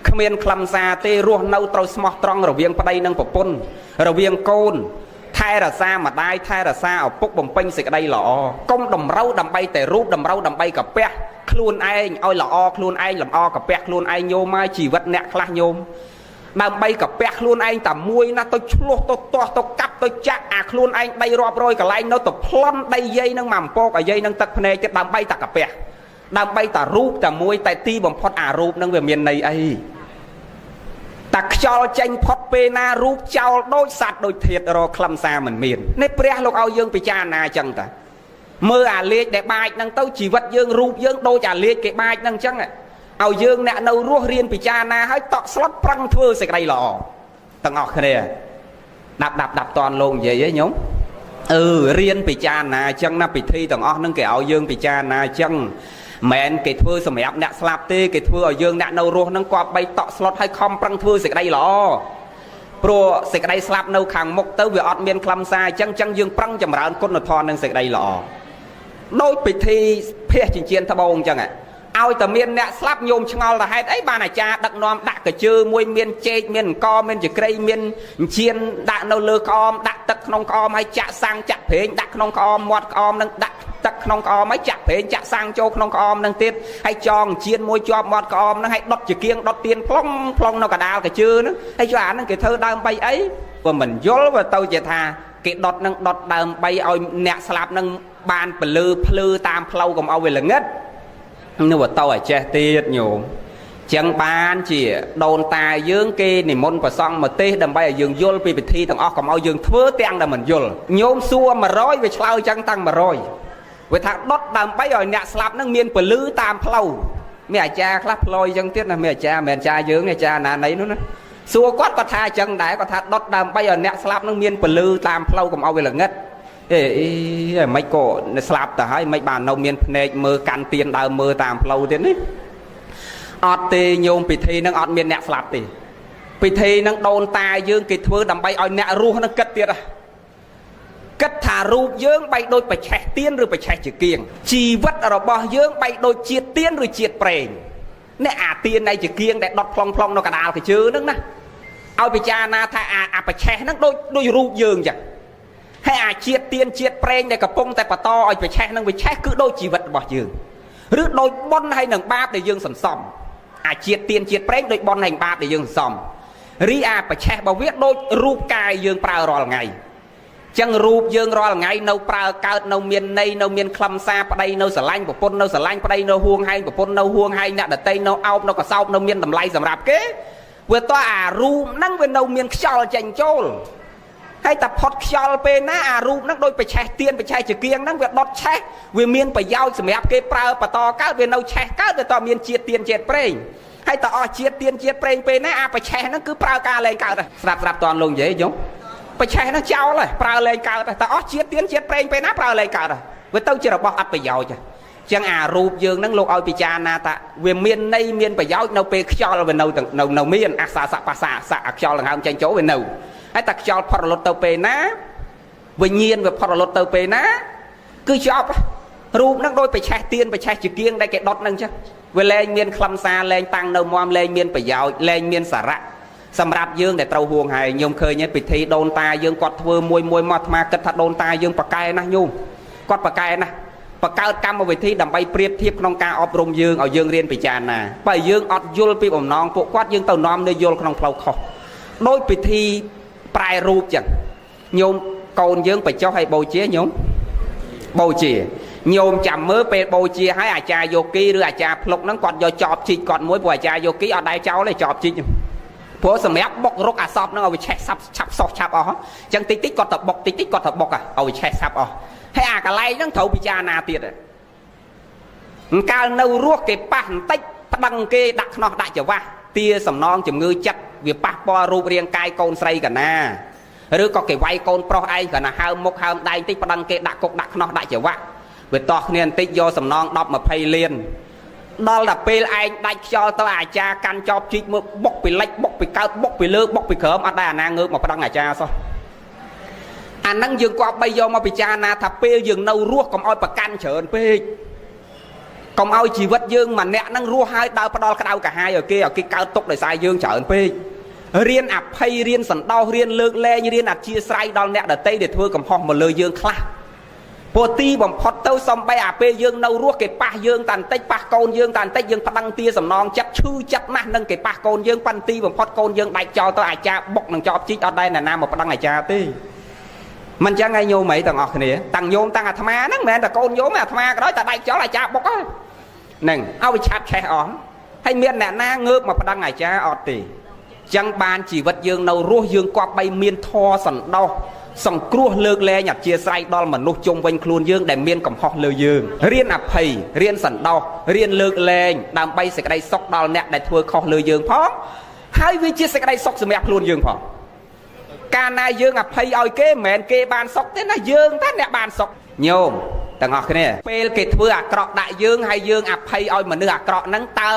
គ្មានខ្លឹមសារទេរស់នៅត្រូវស្មោះត្រង់រវាងប្តីនិងប្រពន្ធរវាងកូនថែរក្សាម្ដាយថែរក្សាឪពុកបំពេញសេចក្តីល្អកុំតម្រូវដើម្បីតែរូបតម្រូវដើម្បីកាពះខ្លួនឯងឲ្យល្អខ្លួនឯងលំអកាពះខ្លួនឯងញោមមកជីវិតអ្នកខ្លះញោមដើម្បីកាពះខ្លួនឯងតែមួយណាទៅឆ្លោះទៅទាស់ទៅកាប់ទៅចាក់អាខ្លួនឯងដីរាប់រយកន្លែងនៅទៅប្លន់ដីយាយនឹងមកអំពកឲ្យយាយនឹងទឹកភ្នែកទៀតដើម្បីតែកាពះដើម្បីតែរូបតែមួយតែទីបំផុតអារូបនឹងវាមានន័យអីតែខ្យល់ចេញផុតពេលណារូបចោលដូចសត្វដូចធាតុរកខ្លឹមសារមិនមាននេះព្រះលោកឲ្យយើងពិចារណាចឹងតាមើលអាលេខដែលបាចហ្នឹងទៅជីវិតយើងរូបយើងដូចអាលេខគេបាចហ្នឹងចឹងឲ្យយើងអ្នកនៅរស់រៀនពិចារណាឲ្យតក់ស្លុតប្រឹងធ្វើសេចក្តីល្អទាំងអស់គ្នាដាប់តនលោកនិយាយឯងញោមរៀនពិចារណាចឹងណាពិធីទាំងអស់ហ្នឹងគេឲ្យយើងពិចារណាចឹងមែនគេធ្វើសម្រាប់អ្នកស្លាប់ទេគេធ្វើឲ្យយើងអ្នកនៅរស់ហ្នឹងគប្បីតក់ស្លុតឲ្យខំប្រឹងធ្វើសេចក្តីល្អព្រោះសេចក្តីស្លាប់នៅខាងមុខទៅវាអត់មានខ្លឹមសារអញ្ចឹងយើងប្រឹងចម្រើនគុណធម៌និងសេចក្តីល្អដូចពិធីភះចិញ្ចៀនត្បូងអញ្ចឹងឲ្យតែមានអ្នកស្លាប់ញោមឆ្ងល់ថាហេតុអីបានអាចារ្យដឹកនាំដាក់កជើមួយមានចេកមានអង្គមានចក្រីមានអញ្ជៀនដាក់នៅលើក្អមដាក់ទឹកក្នុងក្អមហើយចាក់សាំងចាក់ប្រេងដាក់ក្នុងក្អមមាត់ក្អមនឹងដាក់ទឹកក្នុងក្អមហើយចាក់ប្រេងចាក់សាំងចូលក្នុងក្អមនឹងទៀតហើយចងអញ្ជៀនមួយជាប់មាត់ក្អមនឹងហើយដុតជាគៀងដុតទៀនផ្លុងនៅកដាលកជើហ្នឹងហើយជួអាហ្នឹងគេធ្វើដើម្បីអី vừa mình dối và tao chỉ tha cái đọt đầm bay oi nẹt slap nâng ban plư tam plau cầm ao về là ngất nhưng mà tao ở che tiệt nhổ chẳng ban chỉ đồn tài dương kia niệm môn và xong mà tê đầm bay ở dương vô vì bị thi thằng o cầm ao dương thưa tiếng là mình vô nhôm xua mà rối về sao chẳng tăng mà rồi về thằng đọt đầm bay oi nẹt slap nâng miên plư tam plau mẹ cha khắp lôi chân tiết là mẹ cha dương mẹ cha nà nấy nó xua quát có tha chân đái có tha đọt đầm bây giờ nẹt slap nó miên plư tam plau cầm ao về là ngất mấy cổ slap ta hay mấy bàn nâu miên này mơ can tiền đào mơ tam plau tiến đấy ọt tì nhôm bị thi nó ọt miên nẹt slap tì bị thi nó đồn tai dương kịch thưa đầm bay oi nẹt ru nó cất tiệt à cất thả ru dương bay đôi phải chạy tiên rồi phải chạy chữ kiềng chi vất ở bò dương bay đôi chiết tiên rồi chiết prèn nè tiên này chữ kiềng để đọt phong nó cả đào cái chứ nữa nè ao bị cha na tha phải chạy nó đôi ru dương chẳng hay chiết tiên chiết prèn để cả pông tại bà to oi phải chạy nó phải chạy cứ đôi chỉ vật bỏ dương rước đôi bon hay nằng ba để dương sầm sòm chiết tiên chiết prèn đôi bon hành ba để dương sòm ri phải chạy bảo viết đôi ru cài dương prao rồi ngày chẳng rụp dương rồi ngày nâu prao cao nâu miền này nâu miền khăm xa ở đây nâu sờ lanh của pôn nâu sờ lanh ở đây nâu huông hay của pôn nâu huông hay nè đợt tây nâu ao nâu cả sau nâu miền tầm lay sầm rạp kế vừa to rụp năng về nâu miền khol chành trôi hay tập hot khol pe ná rụp năng đôi phải chạy tiền phải chạy chữ kiêng năng việc đọt chạy về miền phải giao sầm ép kế prao bà to cao về nâu chạy cao về to miền chiết tiền chiết prey hay to chiết tiền chiết prey pe ná phải chạy nó cứ prao ca lên cao rồi rạp toàn luôn dễ giốngไปใช้นะเจ้าเลยปลาเลยกาแต่อ๋อเชียดเตี้ยนเชียดเปร่งไปนะปลาเลยกาเลยเวทเต้าเจอบอกอัดไปยาวจ้ะจังรูปยืนนั่งโลกเอาปิจานาตะเวียนเมียนในเมียนไปยาวเนาไปขยอลเวนเนาเมียนอักษาสะภาษาสะอักขยอลงามจังโจ้เวนเนาไอ้ตักขยอลพอรถเต้าไปนะเวียนเยียนแบบพอรถเต้าไปนะคือชอบรูปนั่งโดยไปใช้เตี้ยนไปใช้จุดเกียงได้แก่ดอทนั่งจ้ะเวลาเมียนคลำซาแรงตังเนา มอมแรงเมียนไปยาวแรงเมียนสาระสำหรับยื่งแต่เต้าห่วงหายโยมเคยเนี่ยปิดทีโดนตายื่งกอดเวอร์มวยมาทมากัดทัดโดนตายื่งปากไก่นะโยมกอดปากไก่นะปากไก่กำมาไว้ที่ดำใบเปรียบเทียบน้องกาอบรมยื่งเอายื่งเรียนไปจานนะไปยื่งอดยุลปีผมน้องพวกกอดยื่งเต้าน้อมในยุลขนมเปล่าขอโดยปิดทีปลายรูปจังโยมโกนยื่งไปเจ้าให้โบเชียโยมโบเชียโยมจำเมื่อเป็นโบเชียให้อาจารย์โยกีหรืออาจารย์พลกนั้นกอดโยจอบจีกอดมวยบ่อาจารย์โยกีเอาได้เจ้าเลยจอบจีพอสมัยบกรกสอบนั่งเอาไปแช่ซับชับซอกชับอ๋อจังติ๊กก็ตบบกติ๊กก็ตบบกเอาไปแช่ซับอ๋อให้อากาไลนั่งเถาพิจารณาเตียดการเนื้อรั่วเก็บปะติ๊กดังเกดักนอดักจะว่าเตียสำนองจมือจัดเวียปะปอรูปเรียงกายโกนใส่กันนะหรือก็เก็บไว้โกนโปรไอกันนะห้ามกห้ามได้ติ๊กดังเกดักกดักนอดักจะว่าเวทต่อเนี่ยติ๊กโยสำนองดอกมาเพลเลียนนอลดับเปลไอ้ได้เจ้าตัวอาจารย์การจอบจิกมือบกไปเล็กบกไปเก้าบกไปเลือกบกไปเขิมอันได้นางเงือกมาประดังอาจารย์ซะอันนั้นยังกว่าใบยอมาพิจารณาทับเปลยังเน่ารั่วกำอ้อยประกันเฉินเปกกำอ้อยชีวิตยังมันเนี่ยนั่งรั่วให้ดาวประดอลกระดาวกับหายเกี่เก้าตกเลยสายยังเฉินเปกเรียนอับให้เรียนสันดาวเรียนเลิกแรงเรียนอัดชีสไลดอลเนี่ยเดตเต้เดือดเธอกำห้องมาเลยยังคลาปกติผมพอเต้าซอมไปเปย์ยืงเนารั่วเก็บปะยืงตันเต็กปะโกนยืงตันเต็กยืงพลังเตี้ยสำนองจัดชื่อจัดนะนั่งเก็บปะโกนยืงปันตีผมพอโกนยืงได้จอตัวอาจารย์บกนังจอบจิตเอาได้น่ะน้ำมาพลังอาจารย์ตีมันจะไงโยมไหมต่างออกเนี่ยต่างโยมต่างอาตมานั่งแม่แต่โกนโยมอาตมาก็ได้แต่ได้จออาจารย์บกก็หนึ่งเอาไปชับแช่อ่อนให้เมียนน่ะน้าเงือกมาพลังอาจารย์ออดตีจังบานจีวัดยืงเนารั่วยืงกว่าใบเมียนทอสันดอส่งครัวเลิกแลหยัดเชียร์ไซดอลมันนุจงเวงครูนยืงแต่เมียนกับหอกเลยยืงเรียนอภัยเรียนสันดอเรียนเลิกแรงดำไปสกัดซอกดอลเนี่ยได้ทัวร์คอเลยยืงพร้อมให้วิจิสกัดซอกสมัยครูนยืงพร้อมการนายยืงอภัยเอาเก้แมนเก้บานซอกเต้นนายยืงท่านเนี่ยบานซอกโยมแต่งออกเนี่ยเปลเกตทัวร์กรอกได้ยืงให้ยืงอภัยเอาเหมือนเนื้อกรอกนั่งเตอ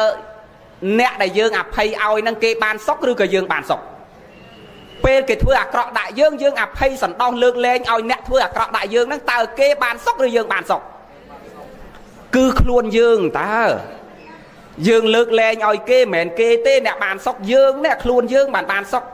เนี่ยได้ยืงอภัยเอานั่งเก้บานซอกหรือก็ยืงบานซอกเปลเกตเพื่อเกาะได้ยืงยืงอับให้สันดองเลือกเลงเอาเนี่ยเพื่อเกาะได้ยืงนั่งตาเกบานซอกหรือยืงบานซอกคือคลวนยืงตายืงเลือกเลงเอาเกเหม็นเกเต้เนี่ยบานซอกยืงเนี่ยคลวนยืงบานซอก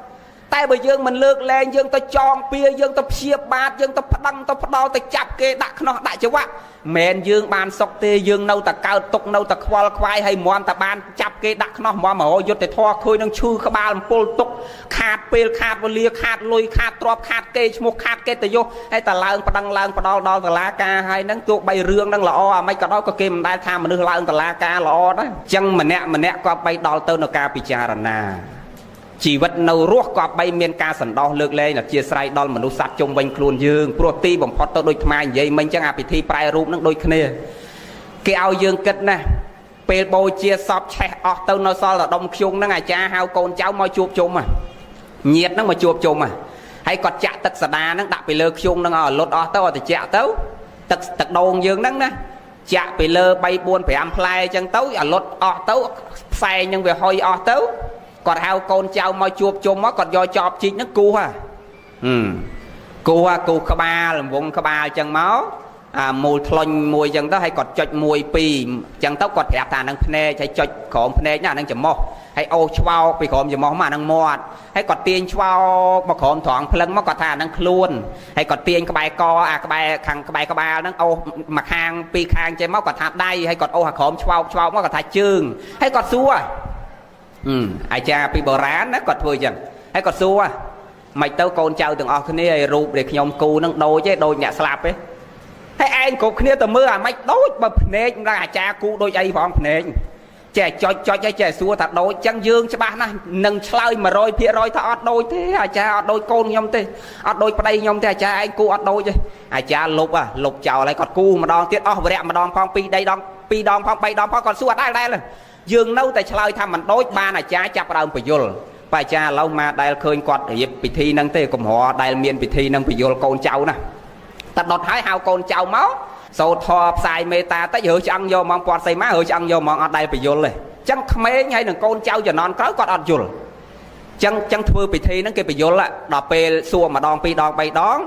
แต่เบอร์ยืงมันเลือกแรงยืงตะจองเปียยืงตะเพียบบาดยืงตะพดังตะพดอตะจับเกดักนอได้จะว่าแมนยืงบานซอกเตยืงเนาตะเกาตกเนาตะควอลควายให้มอนตะบานจับเกดักนอมอมาโยตะทอคุยนั่งชื่อขบาลปูตกขาด ពេលខាតវេលាខាតលុយខាតទ្រព្យខាតគេឈ្មោះខាតគេតយុហើយតឡើងប្តឹងឡើងផ្ដាល់ដល់តុលាការហើយហ្នឹងទោះបីរឿងហ្នឹងល្អអាមិនក៏ដោយក៏គេមិនដែលថាមនុស្សឡើងតុលាការល្អដែរអញ្ចឹងម្នាក់ក៏បីដល់ទៅនៅការពិចារណាជីវិតនៅរស់ក៏បីមានការសន្តោសលើកលែងអធិស្ស្រ័យដល់មនុស្សសត្វជុំវិញខ្លួនយើងព្រោះទីបំផុតទៅដូចថ្មនិយាយមិញអញ្ចឹងអាពិធីប្រែរូបហ្នឹងដូចគ្នាគេឲ្យយើងគិតណាពេលបូជាសពឆេះអស់ទៅនៅសល់តែដុំខ្យងហ្នឹងអាចារ្យហៅកូនចៅមកជួបជុំញាតិហ្នឹងមកជួបជុំហើយគាត់ចាក់ទឹកសាដាហ្នឹងដាក់ពីលើខ្យងហ្នឹងឲ្យលុតអស់ទៅឲ្យត្រជាក់ទៅទឹកដូងយើងហ្នឹងណាចាក់ពីលើ3 4 5ផ្លែអញ្ចឹងទៅឲ្យលុតអស់ទៅផ្សែងហ្នឹងវាហុយអស់ទៅគាត់ហៅកូនចៅមកជួបជុំមកគាត់យកចបជីកហ្នឹងគូសគូសក្បាលរង្វង់ក្បាលអញ្ចឹងមកមូលថ្លុញមួយអញ្ចឹងទៅហើយគាត់ចុច1 2អញ្ចឹងទៅគាត់ប្រាប់ថាហ្នឹងភ្នែកហើយចុចក្រោមភ្នែកណាហ្នឹងច្រមុះហើយអូសឆ្វោកពីក្រោមច្រមុះមកអាហ្នឹងមាត់ហើយគាត់ទាញឆ្វោកមកក្រោមត្រង់ភ្លឹងមកគាត់ថាអាហ្នឹងខ្លួនហើយគាត់ទាញក្បែរកអាក្បែរខាងក្បែរក្បាលហ្នឹងអូសមកខាងពីរខាងចេះមកគាត់ថាដៃហើយគាត់អូសអាក្រោមឆ្វោកមកគាត់ថាជើងហើយគាត់សួរអាចារ្យពីបុរាណណាគាត់ធ្វើអញ្ចឹងហើយគាត់សួរមិនទៅកូនចៅទាំងអស់គ្នាឲ្យរូបដែលខ្ញុំគូហ្នឹងដូចអ្នកស្លាប់ទេហើយឯងគ្រប់គ្នាទៅមើលអាម៉េចដូចបើភ្នែកម្ដងអាចារ្យគូដូចអីផងភ្នែកចេះចុចឲ្យចេះសួរថាដូចអញ្ចឹងយើងច្បាស់ណាស់នឹងឆ្លើយ 100% ថាអត់ដូចទេអាចារ្យអត់ដូចកូនខ្ញុំទេអត់ដូចប្តីខ្ញុំទេអាចារ្យឯងគូអត់ដូចទេអាចារ្យលុបចោលហើយគាត់គូម្ដងទៀតអស់វរៈម្ដងផង2 ដងផង3 ដងផងគាត់សួរអត់ដែលយើងនៅតែឆ្លើយថាមិនដូចបានអាចារ្យចាប់ដើមបញ្យលបើអាចារ្យឥឡូវមកដែលឃើញគាត់រៀបពិធីហ្នឹងទេកំរដែលមានពិធីហ្នឹងបញ្យលកូនចៅណាតែដុតហើយហៅកូនចៅមកសូត្រធម៌ផ្សាយមេត្តាតិចរើឆ្អឹងយកមកពាត់ស្អីមករើឆ្អឹងយកមកអត់ដែលបញ្យលទេអញ្ចឹងក្មេងហើយនឹងកូនចៅជំនាន់ក្រោយគាត់អត់យល់អញ្ចឹងធ្វើពិធីហ្នឹងគេបញ្យលដល់ពេលសួរម្ដង2 ដង 3 ដង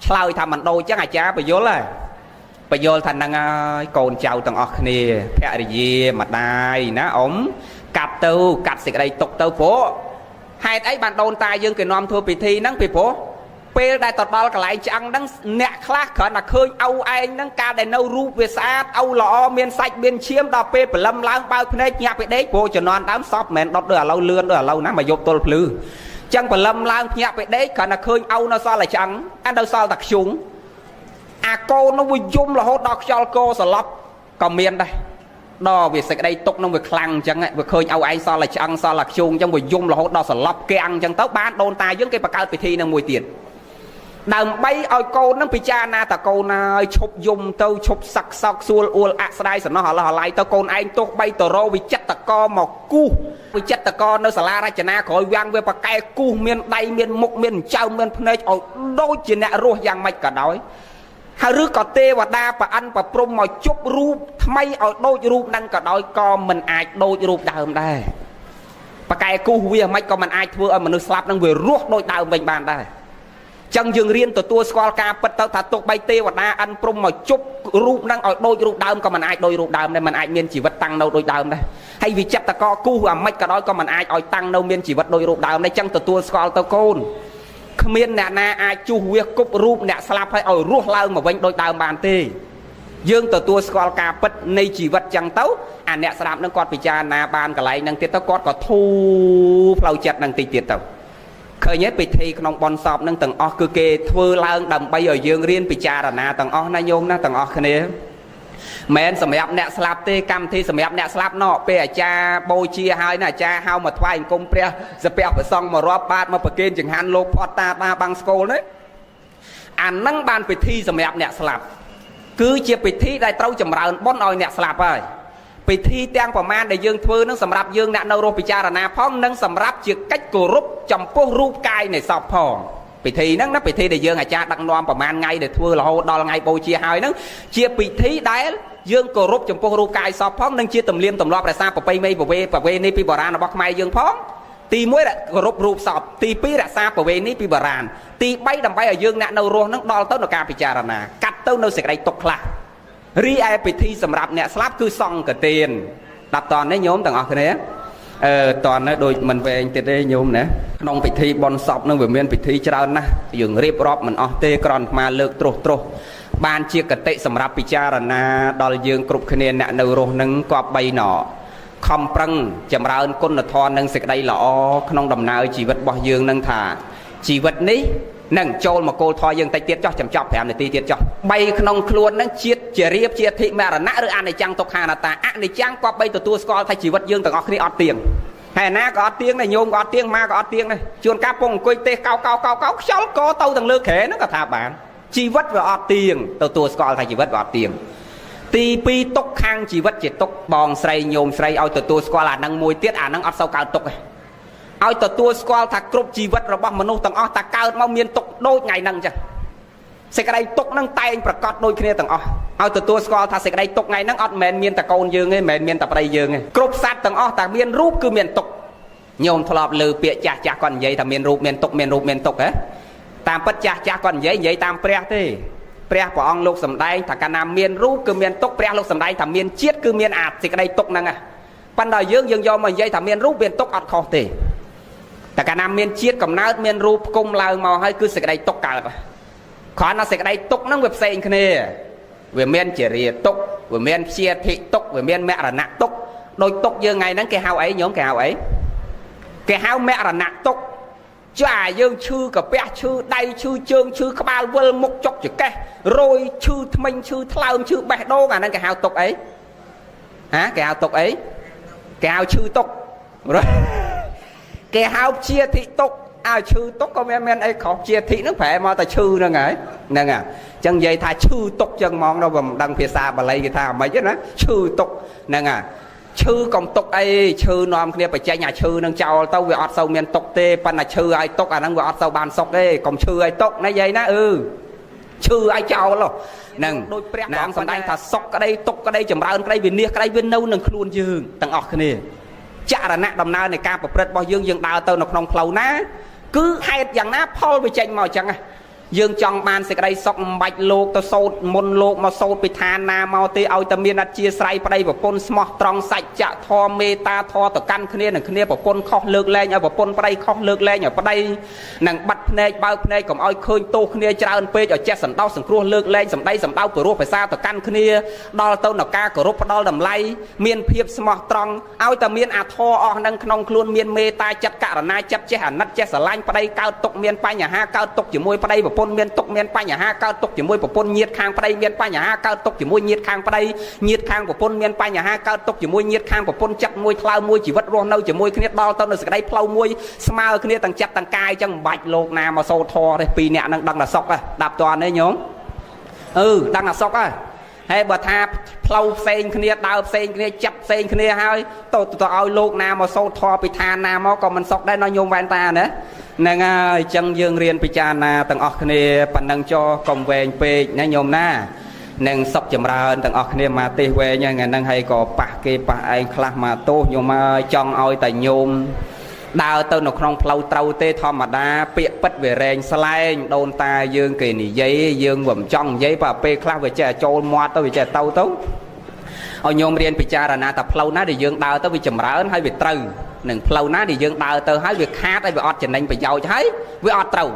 ឆ្លើយថាមិនដូចអញ្ចឹងអាចារ្យបញ្យលហើយបញ្យលថាហ្នឹងហើយកូនចៅទាំងអស់គ្នាភរិយាម្ដាយណាអ៊ំកាត់សេចក្តីទុកទៅព្រោះហេតុអីបានដូនតាយើងគេនាំធ្វើពិធីហ្នឹងពីព្រោះពេលដែលទៅដល់កន្លែងឆ្អឹងហ្នឹងអ្នកខ្លះគ្រាន់តែឃើញឪឯងហ្នឹងកាលដែលនៅរូបវាស្អាតឪល្អមានសាច់មានឈាមដល់ពេលព្រលឹមឡើងបើកភ្នែកញាក់ពីដេកព្រោះជំនាន់ដើមសពមិនមែនដុតដូចឥឡូវលឿនដូចឥឡូវណាមកយកទល់ភ្លឺអញ្ចឹងព្រលឹមឡើងញាក់ពីដេកគ្រាន់តែឃើញឪនៅសល់តែឆ្អឹងនៅសល់តែខ្យងអាកូននោះវាយំរហូតដល់ខ្យល់កោសន្លប់ក៏មានដែរដល់វាសេចក្តីទុកនឹងវាខ្លាំងអញ្ចឹងវាឃើញឪឯងសល់តែឆ្អឹងសល់តែខ្យងអញ្ចឹងវាយំរហូតដល់សន្លប់គាំងអញ្ចឹងទៅបានដូនតាយើងគេបង្កើតពិធីនឹងមួយទៀតដើម្បីឲ្យកូននឹងពិចារណាតកូនហើយឈប់យំទៅឈប់សឹកសោកសួលអួលអាក់ស្ដាយសំណោះអឡោះអាឡៃទៅកូនឯងទោះបីតរោវិចិត្រកមកគូសវិចិត្រកនៅសាលារចនាក្រោយវាំងវាបកែគូសមានដៃមានមុខមានចៅមានភ្នែកឲ្យដូចជាអ្នករស់យ៉ាងម៉េចក៏ដោយហើយឬក៏ទេវតាប្រអិនប្រព្រំមកជប់រូបថ្មីឲ្យដូចរូបហ្នឹងក៏ដោយក៏មិនអាចដូចរូបដើមដែរបកែគូសវាមិនក៏មិនអាចធ្វើឲ្យមនុស្សស្លាប់ហ្នឹងវារស់ដូចដើមវិញបានដែរចឹងយើងរៀនទទួលស្គាល់ការពិតទៅថាទុកបីទេវតាអិនព្រំមកជប់រូបហ្នឹងឲ្យដូចរូបដើមក៏មិនអាចដូចរូបដើមដែរមិនអាចមានជីវិតតាំងនៅដូចដើមដែរហើយវិចិត្រកគូសអាម៉េចក៏ដោយក៏មិនអាចឲ្យតាំងនៅមានជីវិតដូចរូបដើមដែរចឹងទទួលស្គាល់ទៅកូនគ្មានអ្នកណាអាចជួសវាគប់រូបអ្នកស្លាប់ឲ្យរស់ឡើងមកវិញដូចដើមបានទេយើងទទួលស្គាល់ការពិតនៃជីវិតចឹងទៅអាអ្នកស្លាប់នឹងគាត់ពិចារណាបានកន្លែងហ្នឹងទៀតទៅគាត់ក៏ធូរផ្លូវចិត្តហ្នឹងតិចទៀតទៅឃើញទេពិធីក្នុងបុណ្យសពហ្នឹងទាំងអស់គឺគេធ្វើឡើងដើម្បីឲ្យយើងរៀនពិចារណាទាំងអស់ណាញោមណាទាំងអស់គ្នាមិនសម្រាប់អ្នកស្លាប់ទេកម្មវិធីសម្រាប់អ្នកស្លាប់ណោះពេលអាចារ្យបូជាហើយណាអាចារ្យហៅមកថ្វាយអង្គមព្រះសពៈប្រសង់មករាប់បាតមកប្រគេនចង្ហាន់លោកផតតាបាំងស្គលនេះអាហ្នឹងបានពិធីសម្រាប់អ្នកស្លាប់គឺជាពិធីដែលត្រូវចម្រើនបុណ្យឲ្យអ្នកស្លាប់ហើយពិធីទាំងប្រមាណដែលយើងធ្វើនឹងសម្រាប់យើងអ្នកនៅរស់ពិចារណាផងនិងសម្រាប់ជាកិច្ចគោរពចំពោះរូបកាយនៃសពផងពិធីហ្នឹងណាពិធីដែលយើងអាចារ្យដឹកនាំប្រមាណថ្ងៃដែលធ្វើរហូតដល់ថ្ងៃបូជាហើយហ្នឹងជាពិធីដែលយើងគោរពចំពោះរូបកាយសពផងនិងជាទំនៀមទម្លាប់រក្សាប្រពៃណីប្រវេណីពីបុរាណរបស់ខ្មែរយើងផងទី1គោរពរូបសពទី2រក្សាប្រវេណីពីបុរាណទី3ដើម្បីឲ្យយើងអ្នកនៅរស់ហ្នឹងដល់ទៅក្នុងការពិចារណាកាត់ទៅនៅសេចក្តីទុកខ្លះរីឯពិធីសម្រាប់អ្នកស្លាប់គឺសង្ឃទានដល់តនេះញោមទាំងអស់គ្នាតនេះដូចមិនវែងទៀតទេញោមណាក្នុងពិធីបុណ្យសពនឹងវាមានពិធីច្រើនណាស់យើងរៀបរាប់មិនអស់ទេគ្រាន់តែលើកត្រុសបានជាគតិសម្រាប់ពិចារណាដល់យើងគ្រប់គ្នាអ្នកនៅរស់នឹងគប្បីណ ខំប្រឹងចម្រើនគុណធម៌និងសេចក្តីល្អក្នុងដំណើរជីវិតរបស់យើងនឹងថាជីវិតនេះនឹងចូលមកគោលធម៌យើងតិចទៀតចោះចំចប់5នាទីទៀតចោះ3ក្នុងខ្លួននឹងជាតិជារៀបជាអធិមរណៈឬអនិច្ចំទុក្ខអនត្តាអនិច្ចំក៏បីទទួលស្គាល់ថាជីវិតយើងទាំងអស់គ្នាអត់ទៀងហើយណាក៏អត់ទៀងដែរញោមក៏អត់ទៀងម៉ាក៏អត់ទៀងដែរជួនកាលពងអង្គុយទេសកោខ្យល់កទៅទាំងលើក្រែហ្នឹងក៏ថាបានជីវិតវាអត់ទៀងទទួលស្គាល់ថាជីវិតវាអត់ទៀងទី2ទុកខាងជីវិតជាទុកបងស្រីញោមស្រីឲ្យទទួលស្គាល់អានឹងមួយទៀតអានឹងអត់សូវកើតទុកទេឲ្យទទួលស្គាល់ថាគ្រប់ជីវិតរបស់មនុស្សទាំងអស់តាកើតមកមានទុកដូចថ្ងៃហ្នឹងចឹងសេចក្តីទុកហ្នឹងតែងប្រកបដូចគ្នាទាំងអស់ឲ្យទទួលស្គាល់ថាសេចក្តីទុកថ្ងៃហ្នឹងអត់មែនមានតែកូនយើងទេមិនមែនមានតែប្តីយើងទេគ្រប់សត្វទាំងអស់តែមានរូបគឺមានទុកញោមធ្លាប់លើពាក្យចាស់គាត់និយាយថាមានរូបមានទុកមានរូបមានទុកហ៎តាមពិតចាស់គាត់និយាយតាមព្រះទេព្រះព្រះអង្គលោកសម្ដែងថាកាលណាមានរូបគឺមានទុកព្រះលោកសម្ដែងថាមានជាតិគឺមានអាសេចក្តីទុកហ្នឹងប៉ុន្តែយើងយកមកនិយាយថាមានរូបមានទុកអត់ខុសទេតែកាលណាមានជាតិកំណើតមានរូបផ្គុំឡើងមកហើយគឺសេចក្តីទុកកើតគ្រាន់តែសេចក្តីទុកហ្នឹងវាផ្សេងគ្នាវាមានជារាទុកវាមានព្យាធិទុកវាមានមរណៈទុកដោយទុកយើងថ្ងៃហ្នឹងគេហៅអីញោមគេហៅអីគេហៅមរណៈទុកចាយើងឈឺកាពះឈឺដៃឈឺជើងឈឺក្បាលវិលមុខចុកចកេះរយឈឺថ្មិញឈឺថ្លើមឈឺបេះដូងអាហ្នឹងគេហៅទុកអីហាគេហៅទុកអីគេហៅឈឺទុកគេហៅព្យាធិទុកឲ្យឈឺទុកក៏មានអីខុសព្យាធិហ្នឹងប្រែមកតែឈឺហ្នឹងហើយហ្នឹងអញ្ចឹងនិយាយថាឈឺទុកចឹងហ្មងដល់មិនដឹងភាសាបាលីគេថាម៉េចណាឈឺទុកហ្នឹងឈឺកំទុកអីឈឺនាំគ្នាបញ្ចេញអាឈឺនឹងចោលទៅវាអត់សូវមានទុកទេប៉ុន្តែឈឺឲ្យទុកអាហ្នឹងវាអត់សូវបានសុខទេកុំឈឺឲ្យទុកណាយាយណាឈឺឲ្យចោលហ្នឹងដូចព្រះអង្គសម្ដែងថាសុខក្តីទុកក្តីចម្រើនក្តីវិនិច្ឆ័យក្តីវានៅនឹងខ្លួនយើងទាំងអស់គ្នាចរណៈដំណើរនៃការប្រព្រឹត្តរបស់យើងដើរទៅនៅក្នុងផ្លូវណាគឺហេតុយ៉ាងណាផលវាចេញមកអញ្ចឹងយើងចង់បានសេចក្តីសុខមិនបាច់លោកទៅសោតមុនលោកមកសោតពីឋានណាមកទេឲ្យតែមានអធិស្ស្រ័យប្តីប្រពន្ធស្មោះត្រង់សច្ចៈធម៌មេត្តាធម៌ទៅកាន់គ្នានឹងគ្នាប្រពន្ធខុសលើកលែងឲ្យប្រពន្ធប្តីខុសលើកលែងឲ្យប្តីនឹងបាត់ភ្នែកបើកភ្នែកកុំឲ្យឃើញទោសគ្នាច្រើនពេកឲ្យចេះសន្តោសសង្គ្រោះលើកលែងសម្ដីសម្ដៅព្រោះភាសាទៅកាន់គ្នាដល់ទៅនៅការគោរពផ្ដល់តម្លៃមានភាពស្មោះត្រង់ឲ្យតែមានអាធម៌អស់នឹងក្នុងខ្លួនមានមេត្តាចិត្តករុណាចិត្តចេះអាណិតចេះស្រឡាញ់ប្តីកើតទុកមានបញ្ហាកើតទុកជាមួយប្តីប្រពន្ធមានទុកមានបញ្ហាកើតទុកជាមួយប្រពន្ធញាតិខាងប្តីមានបញ្ហាកើតទុកជាមួយញាតិខាងប្តីញាតិខាងប្រពន្ធមានបញ្ហាកើតទុកជាមួយញាតិខាងប្រពន្ធចិត្តមួយថ្លើមមួយជីវិតរស់នៅជាមួយគ្នាដល់ទៅនៅសេចក្តីផ្លូវមួយស្មើគ្នាទាំងចិត្តទាំងកាយចឹងមិនបាច់លោកណាមកសូត្រធម៌ទេពីរនាក់នឹងដឹងតែសុខដាប់តនទេញោមដឹងតែសុខហើយបើថាផ្លូវផ្សេងគ្នាដើរផ្សេងគ្នាចាប់ផ្សេងគ្នាហើយទៅឲ្យលោកណាមកសូត្រធម៌ពីឋានណាមកក៏មិនសុខដែរណោះញោមវ៉ែនតាណាហ្នឹងហើយអញ្ចឹងយើងរៀនពិចារណាទាំងអស់គ្នាប៉ុណ្ណឹងចោកុំវែងពេកណាញោមណានឹងសុខចម្រើនទាំងអស់គ្នាមកទេសវែងហ្នឹងហើយក៏ប៉ះគេប៉ះឯងខ្លះមកទោសញោមហើយចង់ឲ្យតែញោមដើរទៅនៅក្នុងផ្លូវត្រូវទេធម្មតាពាក្យពិតវារែងស្លែងដូនតាយើងគេនិយាយយើងមិនចង់និយាយបើពេលខ្លះវាចេះចូលមាត់ទៅវាចេះទៅឲ្យញោមរៀនពិចារណាថាផ្លូវណាដែលយើងដើរទៅវាចម្រើនហើយវាត្រូវនឹងផ្លូវណាដែលយើងដើរទៅហើយវាខាតហើយវាអត់ចំណេញប្រយោជន៍ហើយវាអត់ត្រូវ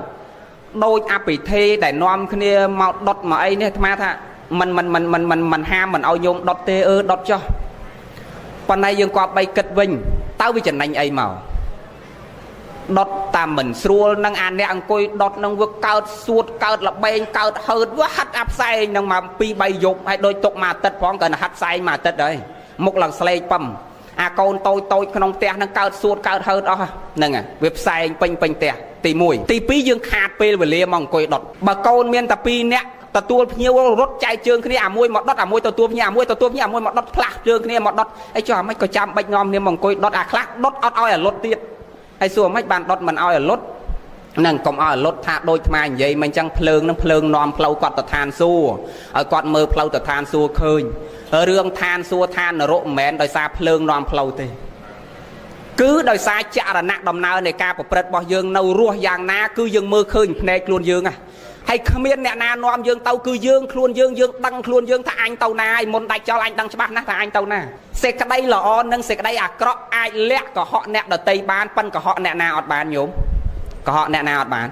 ដូចអភិធេដែលនាំគ្នាមកដុតមកអីនេះអាត្មាថាមិនហាមមិនឲ្យញោមដុតទេដុតចុះប៉ុន្តែយើងក៏បីគិតវិញតើវាចំណេញអីមកដុតតាមមិនស្រួលនឹងអាអ្នកអង្គុយដុតនឹងវាកើតសួតកើតលបែងកើតហើតវាហាត់អាប់ផ្សែងនឹងមក2 3យប់ហើយដូចຕົកមួយអាទិត្យផងក៏ហាត់ផ្សែងមួយអាទិត្យហើយមុខឡើងស្លេកប៉ឹមអាកូនតូចក្នុងផ្ទះនឹងកើតសួតកើតហើតអស់ហ្នឹងវាផ្សែងពេញផ្ទះទី1ទី2យើងខាតពេលវេលាមកអង្គុយដុតបើកូនមានតែ2នាក់ទទួលភ្ញៀវរត់ចែកជើងគ្នាអាមួយមកដុតអាមួយទទួលភ្ញៀវអាមួយទទួលភ្ញៀវអាមួយមកដុតផ្លាស់ជើងគ្នាមកដុតអីចុះអាមិនក៏ចាំបាច់នាំគ្នាមកអង្គុយដុតអាខ្លះដុតអត់ឲ្យអាលុតទៀតហើយសួរមិនបានដុតមិនឲ្យអាលុតនឹងកុំឲ្យអាលុតថាដូចថ្មនិយាយមិនអញ្ចឹងភ្លើងនឹងភ្លើងនាំផ្លូវគាត់ទៅឋានសួគ៌ឲ្យគាត់មើលផ្លូវទៅឋានសួគ៌ឃើញរឿងឋានសួគ៌ឋាននរកមិនមែនដោយសារភ្លើងនាំផ្លូវទេគឺដោយសារចរណៈដំណើរនៃការប្រព្រឹត្តរបស់យើងនៅរស់យ៉ាងណាគឺយើងមើលឃើញភ្នែកខ្លួនយើងហើយគ្មានអ្នកណានាំយើងទៅគឺយើងខ្លួនយើងដឹងខ្លួនយើងថាអញទៅណាហើយមុនដាច់ចោលអញដឹងច្បាស់ណាស់ថាអញទៅណាសេចក្តីល្អនិងសេចក្តីអាក្រក់អាចលាក់កុហកអ្នកដទៃបានប៉ុនកុហកអ្នកណាអត់បានញោមកុហកអ្នកណាអត់បាន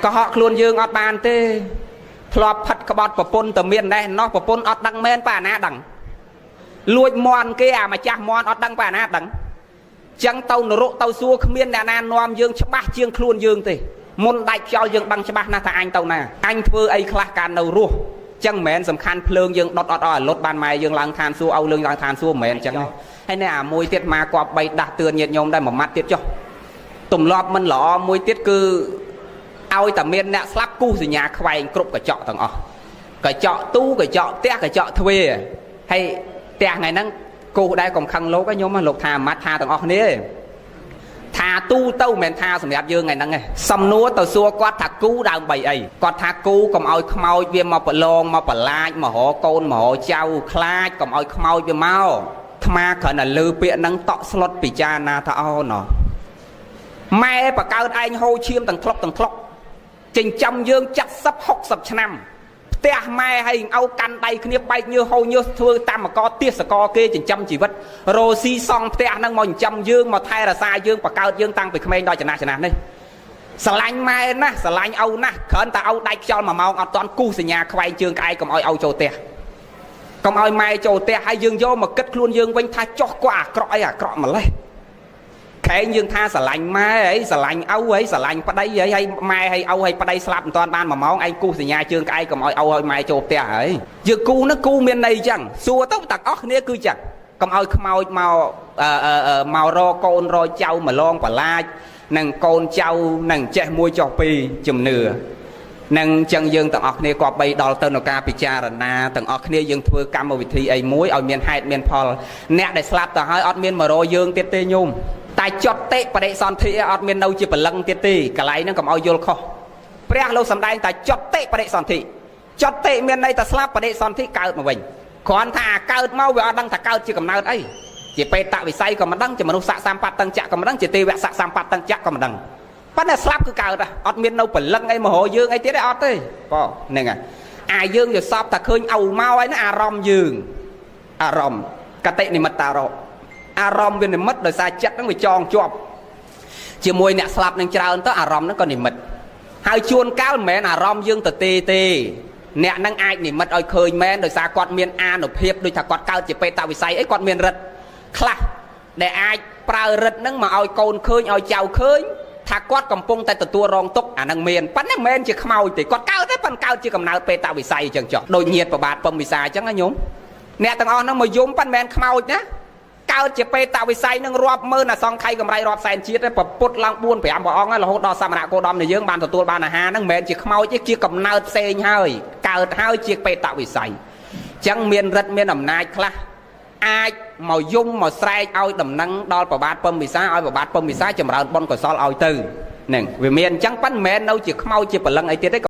កុហកខ្លួនយើងអត់បានទេធ្លាប់ផិតក្បត់ប្រពន្ធតែមានណេះណោះប្រពន្ធអត់ដឹងមែនប៉ាណាដឹង លួចមន់គេអាម្ចាស់មន់អត់ដឹងប៉ាណាដឹងចឹងទៅនរកទៅសួរគ្មានអ្នកណានាំយើងច្បាស់ជាងខ្លួនយើងទេមុនដាច់ខ្យល់យើងដឹងច្បាស់ណាស់ថាអញទៅណាអញធ្វើអីខ្លះការនៅរស់ចឹងមិនមែនសំខាន់ភ្លើងយើងដុតអត់ឲ្យលុតបានម៉ែយើងឡើងឋានសួគ៌ឲ្យលឿងឡើងឋានសួគ៌មិនមែនចឹងហើយនេះអាមួយទៀតមកគប់បីដាស់តឿនញាតិញោមដែរមួយម៉ាត់ទៀតចុះទម្លាប់មិនល្អមួយទៀតគឺឲ្យតែមានអ្នកស្លាប់គូសញ្ញាខ្វែងគ្រប់កញ្ចក់ទាំងអស់កញ្ចក់ទូកញ្ចក់ផ្ទះកញ្ចក់ទ្វារហើយផ្ទះថ្ងៃហ្នឹងគូដែរកុំខឹងលោកញោមលោកថាម៉ាត់ថាទាំងអស់គ្នាថាទូទៅមិនមែនថាសម្រាប់យើងថ្ងៃហ្នឹងទេសំណួរទៅសួរគាត់ថាគូដើម្បីអីគាត់ថាគូកុំឲ្យខ្មោចវាមកប្រឡងមកបលាចមករកកូនមករចៅខ្លាចកុំឲ្យខ្មោចវាមកថ្មគ្រាន់តែលើពាក្យហ្នឹងតក់ស្លុតពិចារណាថាអូណោះម៉ែបកើតឯងហូរឈាមទាំងធ្លុកចិញ្ចឹមយើង70 60ឆ្នាំផ្ទះម៉ែហើយអោកាន់ដៃគ្នាបែកញើសហូរញើសធ្វើតាមកកទាសកគេចិញ្ចឹមជីវិតរស់ស៊ីសង់ផ្ទះហ្នឹងមកចិញ្ចឹមយើងមកថែរក្សាយើងបកើតយើងតាំងពីក្មេងដល់ចំណាស់នេះស្រឡាញ់ម៉ែណាស់ស្រឡាញ់ឪណាស់គ្រាន់តែឪដាច់ខ្យល់1ម៉ោងអត់ទាន់គូសញ្ញាខ្វែងជើងក្អែកកុំឲ្យឪចូលផ្ទះកុំឲ្យម៉ែចូលផ្ទះហើយយើងយកមកគិតខ្លួនយើងវិញថាចោះគាត់អាក្រក់អីអាក្រក់ម្លេះខែងយើងថាស្រឡាញ់ម៉ែអីស្រឡាញ់ឪអីស្រឡាញ់ប្តីអីហើយម៉ែហើយឪហើយប្តីស្លាប់មិនទាន់បាន1ម៉ោងឯងគូសញ្ញាជើងក្អែកកុំឲ្យឪឲ្យម៉ែចូលផ្ទះហើយយើងគូនោះគូមានន័យចឹងសួរទៅទាំងអស់គ្នាគឺចឹងកុំឲ្យខ្មោចមករកកូនរកចៅមកឡងបលាចនឹងកូនចៅនឹងចេះមួយចុះពីរជំនឿនឹងចឹងយើងទាំងអស់គ្នាគប្បីដល់ទៅនៅការពិចារណាទាំងអស់គ្នាយើងធ្វើកម្មវិធីអីមួយឲ្យមានហេតុមានផលអ្នកដែលស្លាប់ទៅហើយអត់មានមករកយើងទៀតទេញោមតែចត់តិបដិសន្ធិអត់មាននៅជាបលឹងទៀតទេកន្លែងហ្នឹងកុំឲ្យយល់ខុសព្រះលោកសំដែងតែចត់តិបដិសន្ធិចត់តិមានន័យតែស្លាប់បដិសន្ធិកើតមកវិញគ្រាន់ថាកើតមកវាអត់ដឹងថាកើតជាកំណើតអីជាបេតវិស័យក៏មិនដឹងជាមនុស្សស័កសម្បត្តិតឹងចក្រក៏មិនដឹងជាទេវស័កសម្បត្តិតឹងចក្រក៏មិនដឹងប៉ុន្តែស្លាប់គឺកើតអត់មាននៅបលឹងអីមករកយើងអីទៀតទេអត់ទេបងហ្នឹងហើយអាយើងយល់សពថាឃើញឪមកហើយណាអារម្មណ៍យើងអារម្មណ៍កតិនិមិត្តតារោអារម្មណ៍វានិមិត្តដោយសារចិត្តហ្នឹងវាចងជាប់ជាមួយអ្នកស្លាប់នឹងច្រើនទៅអារម្មណ៍ហ្នឹងក៏និមិត្តហើយជួនកាលមិនមែនអារម្មណ៍យើងទៅទេអ្នកហ្នឹងអាចនិមិត្តឲ្យឃើញមែនដោយសារគាត់មានអានុភាពដូចថាគាត់កើតជាបេតវិស័យអីគាត់មានរិទ្ធខ្លះដែលអាចប្រើរិទ្ធហ្នឹងមកឲ្យកូនឃើញឲ្យចៅឃើញថាគាត់កំពុងតែទទួលរងទុក្ខអាហ្នឹងមានប៉ុន្តែមិនមែនជាខ្មោចទេគាត់កើតទេប៉ុន្តែកើតជាកំណើតបេតវិស័យអញ្ចឹងចុះដូចញាតិប្របាទពំវិសាអញ្ចឹងណាញោមអ្នកទាំងអស់ហ្នឹងមកយំប៉ុន្តែមិនមែនខ្មោចណាកើតជាបេតវិស័យនឹងរាប់ម៉ឺនអសង្ខ័យកម្រៃរាប់សែនជាតិទេប្រពុតឡើង4 5ព្រះអង្គរហូតដល់សមណគោតមនៃយើងបានទទួលបានអាហារហ្នឹងមិនមែនជាខ្មោចទេជាកំណើតផ្សេងហើយកើតហើយជាបេតវិស័យអញ្ចឹងមានរិទ្ធមានអំណាចខ្លះអាចមកយំមកស្រែកឲ្យដំណឹងដល់ប្របាទពំវិសាឲ្យប្របាទពំវិសាចម្រើនបុណ្យកុសលឲ្យទៅហ្នឹងវាមានអញ្ចឹងប៉ុន្តែមិនមែននៅជាខ្មោចជាបលឹងអីទៀតទេ